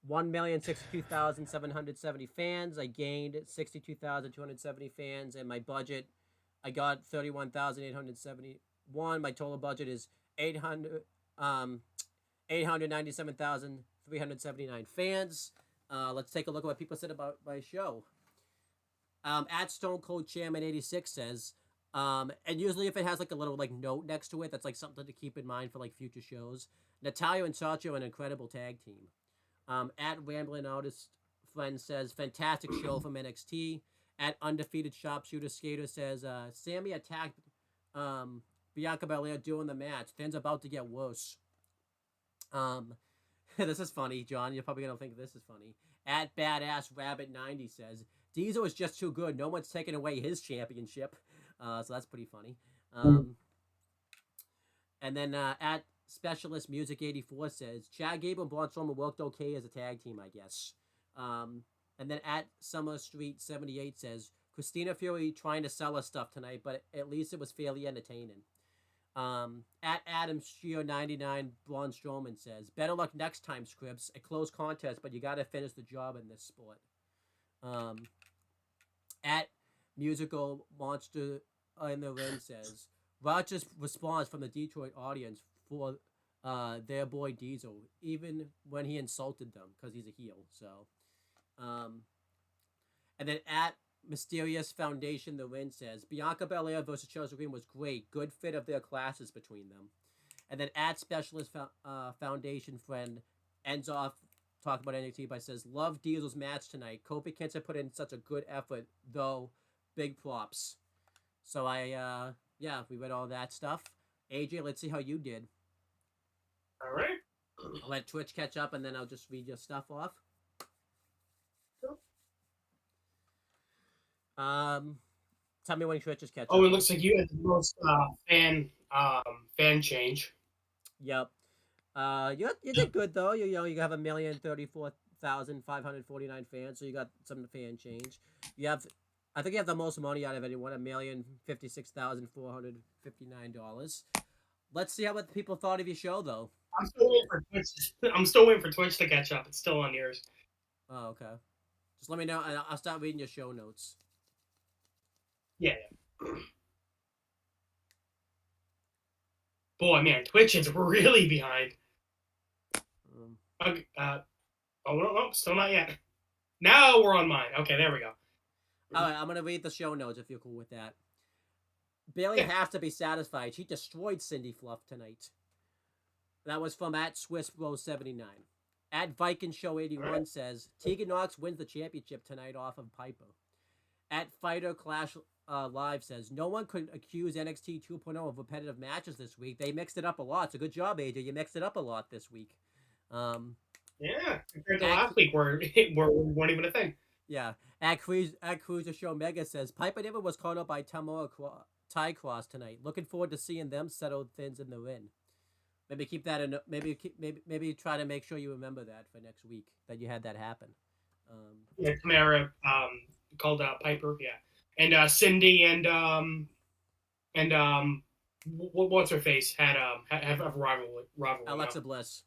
1,062,770 fans. I gained 62,270 fans, and my budget, I got 31,871. My total budget is 897,379 fans. Let's take a look at what people said about my show. At Stone Cold Chairman 86 says, and usually if it has like a little like note next to it, that's like something to keep in mind for like future shows. Natalia and Sacho, an incredible tag team. At Rambling Artist Friend says, "Fantastic show from NXT." At Undefeated Sharpshooter Skater says, "Sammy attacked Bianca Belair during the match. Things about to get worse." This is funny, John. You're probably gonna think this is funny. At Badass Rabbit 90 says, "Diesel is just too good. No one's taking away his championship." So that's pretty funny. And then at Specialist Music 84 says, "Chad Gable and Braun Strowman worked okay as a tag team, I guess." And then at Summer Street 78 says, "Christina Fury trying to sell us stuff tonight, but at least it was fairly entertaining." At Adam Shear 99, Braun Strowman says, "Better luck next time, Scripps. A close contest, but you got to finish the job in this sport." At Musical Monster in the Ring says, "Rogers response from the Detroit audience for their boy Diesel, even when he insulted them because he's a heel." So, and then at Mysterious Foundation, the Ring says, "Bianca Belair versus Chelsea Green was great. Good fit of their classes between them." And then at Specialist Foundation Friend ends off talking about NXT by says, "Love Diesel's match tonight. Kofi Kingston put in such a good effort, though. Big props." So we read all that stuff. AJ, let's see how you did. All right. I'll let Twitch catch up, and then I'll just read your stuff off. Tell me when Twitch is catching up. Oh, it looks like you had the most fan change. Yep. You did good though. You have 1,034,549 fans, so you got some fan change. I think you have the most money out of anyone, $1,056,459. Let's see what people thought of your show though. I'm still waiting for Twitch. I'm still waiting for Twitch to catch up. It's still on yours. Oh, okay. Just let me know, and I'll start reading your show notes. Yeah. Boy, man, Twitch is really behind. Oh no, still not yet. Now we're on mine. Okay, there we go. All right, I'm gonna read the show notes if you're cool with that. Bailey has to be satisfied. She destroyed Cindy Fluff tonight. That was from at SwissBro79. At Viking Show 81 says Tegan Knox wins the championship tonight off of Piper. At Fighter Clash Live says no one could accuse NXT 2.0 of repetitive matches this week. They mixed it up a lot. So good job, AJ. You mixed it up a lot this week. Yeah, compared to last week where we weren't even a thing. Yeah. At Cruiser Show Mega says Piper never was caught up by Tamora Ty Cross tonight. Looking forward to seeing them settle things in the ring. Maybe keep that in. Maybe try to make sure you remember that for next week that you had that happen. Yeah, Tamara called out Piper. Yeah, and Cindy and what's her face had have a rivalry. Alexa Bliss.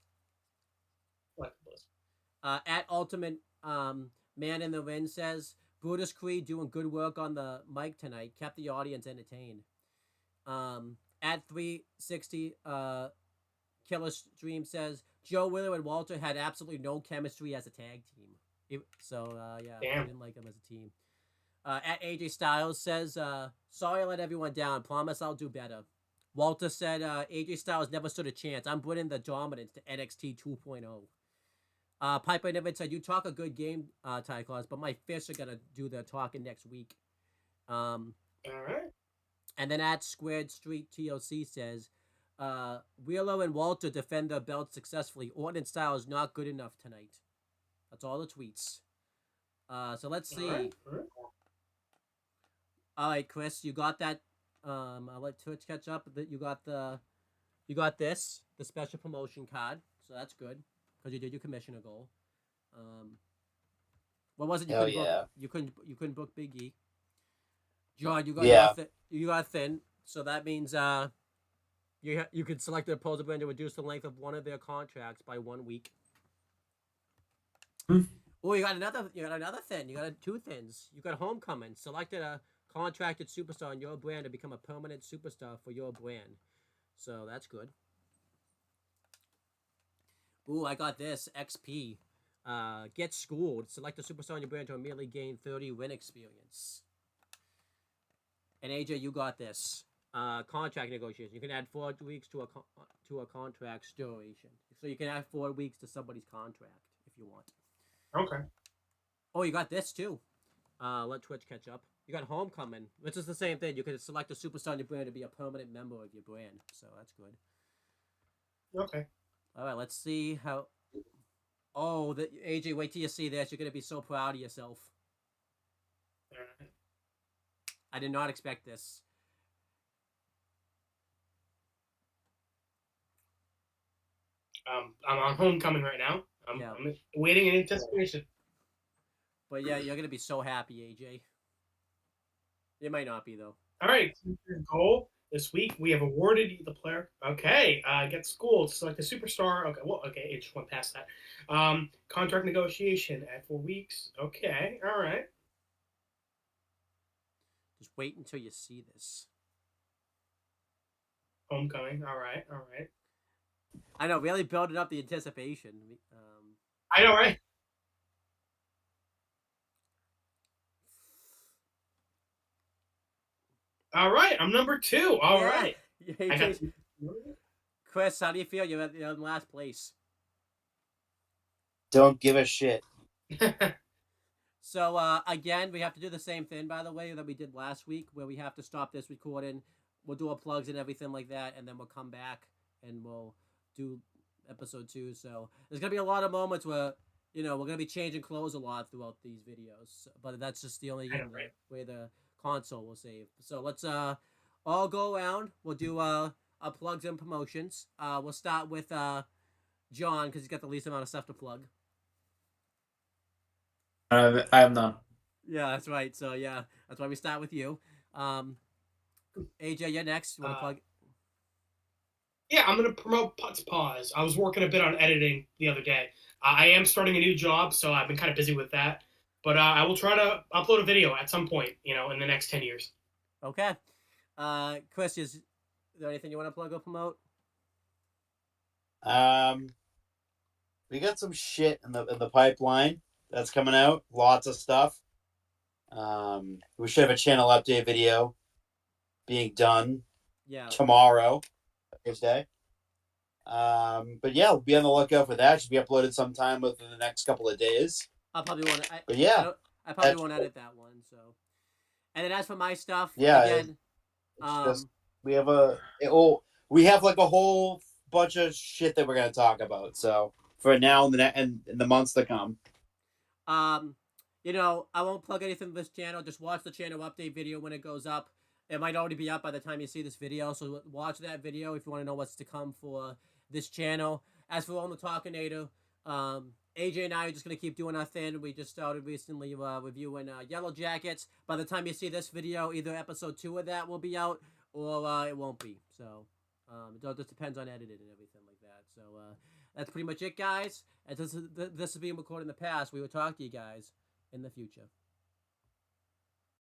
At Ultimate Man in the Ring says Brutus Creed doing good work on the mic tonight. Kept the audience entertained. At 360 Killer Stream says Joe Wheeler and Walter had absolutely no chemistry as a tag team. I didn't like them as a team. At AJ Styles says, sorry I let everyone down. Promise I'll do better. Walter said, AJ Styles never stood a chance. I'm bringing the dominance to NXT 2.0. Piper Niven said, you talk a good game, Ty Claus, but my fists are going to do the talking next week. All right. And then at Squared Street TOC says, Wheeler and Walter defend their belts successfully. Orton and Styles not good enough tonight. That's all the tweets. So let's see. All right, Chris, you got that. I'll let Twitch catch up. You got this, the special promotion card. So that's good because you did your commissioner goal. What was it? You couldn't book Big E. John, you got thin. So that means you could select the opposing brand to reduce the length of one of their contracts by 1 week. Oh, you got another thin. You got two thins. You got Homecoming. Selected a contracted superstar in your brand to become a permanent superstar for your brand. So that's good. Ooh, I got this. XP. Get schooled. Select a superstar in your brand to immediately gain 30 win experience. And AJ, you got this. Contract negotiation. You can add 4 weeks to a contract's duration. So you can add 4 weeks to somebody's contract if you want. Okay. Oh, you got this too. Let Twitch catch up. You got Homecoming, which is the same thing. You can select a superstar in your brand to be a permanent member of your brand. So that's good. Okay. All right, let's see how. Oh, AJ, wait till you see this. You're gonna be so proud of yourself. All right. I did not expect this. I'm on Homecoming right now. I'm waiting in anticipation. But yeah, you're gonna be so happy, AJ. It might not be though. All right, goal this week we have awarded the player. Okay, get schooled. Select a superstar. Okay, well, okay, it just went past that. Contract negotiation at 4 weeks. Okay, all right. Just wait until you see this. Homecoming. All right, all right. I know, really building up the anticipation. I know, right? All right, I'm number 2. All right. Chris, how do you feel? You're in last place. Don't give a shit. So again, we have to do the same thing, by the way, that we did last week, where we have to stop this recording. We'll do our plugs and everything like that, and then we'll come back and we'll do episode 2. So there's gonna be a lot of moments where we're gonna be changing clothes a lot throughout these videos, but that's just the only Right. way the console will save. So let's all go around. We'll do our plugs and promotions. We'll start with John because he's got the least amount of stuff to plug. I have none. Yeah, that's right. So yeah, that's why we start with you. AJ, you're next. You want to plug? Yeah, I'm gonna promote Putz Pause. I was working a bit on editing the other day. I am starting a new job, so I've been kind of busy with that. But I will try to upload a video at some point, in the next 10 years. Okay. Chris, is there anything you want to plug or promote? We got some shit in the pipeline that's coming out. Lots of stuff. We should have a channel update video being done tomorrow, Thursday. But yeah, be on the lookout for that. Should be uploaded sometime within the next couple of days. I'll probably want to. But yeah, I probably won't edit that one. So, and then as for my stuff, yeah, again, it's just we have like a whole bunch of shit that we're gonna talk about. So for now and in the months to come. I won't plug anything to this channel. Just watch the channel update video when it goes up. It might already be up by the time you see this video, so watch that video if you want to know what's to come for this channel. As for On the Talkinator, AJ and I are just going to keep doing our thing. We just started recently reviewing Yellow Jackets. By the time you see this video, either episode 2 of that will be out, or it won't be. So, it just depends on editing and everything like that. So, that's pretty much it, guys. And this is being recorded in the past. We will talk to you guys in the future.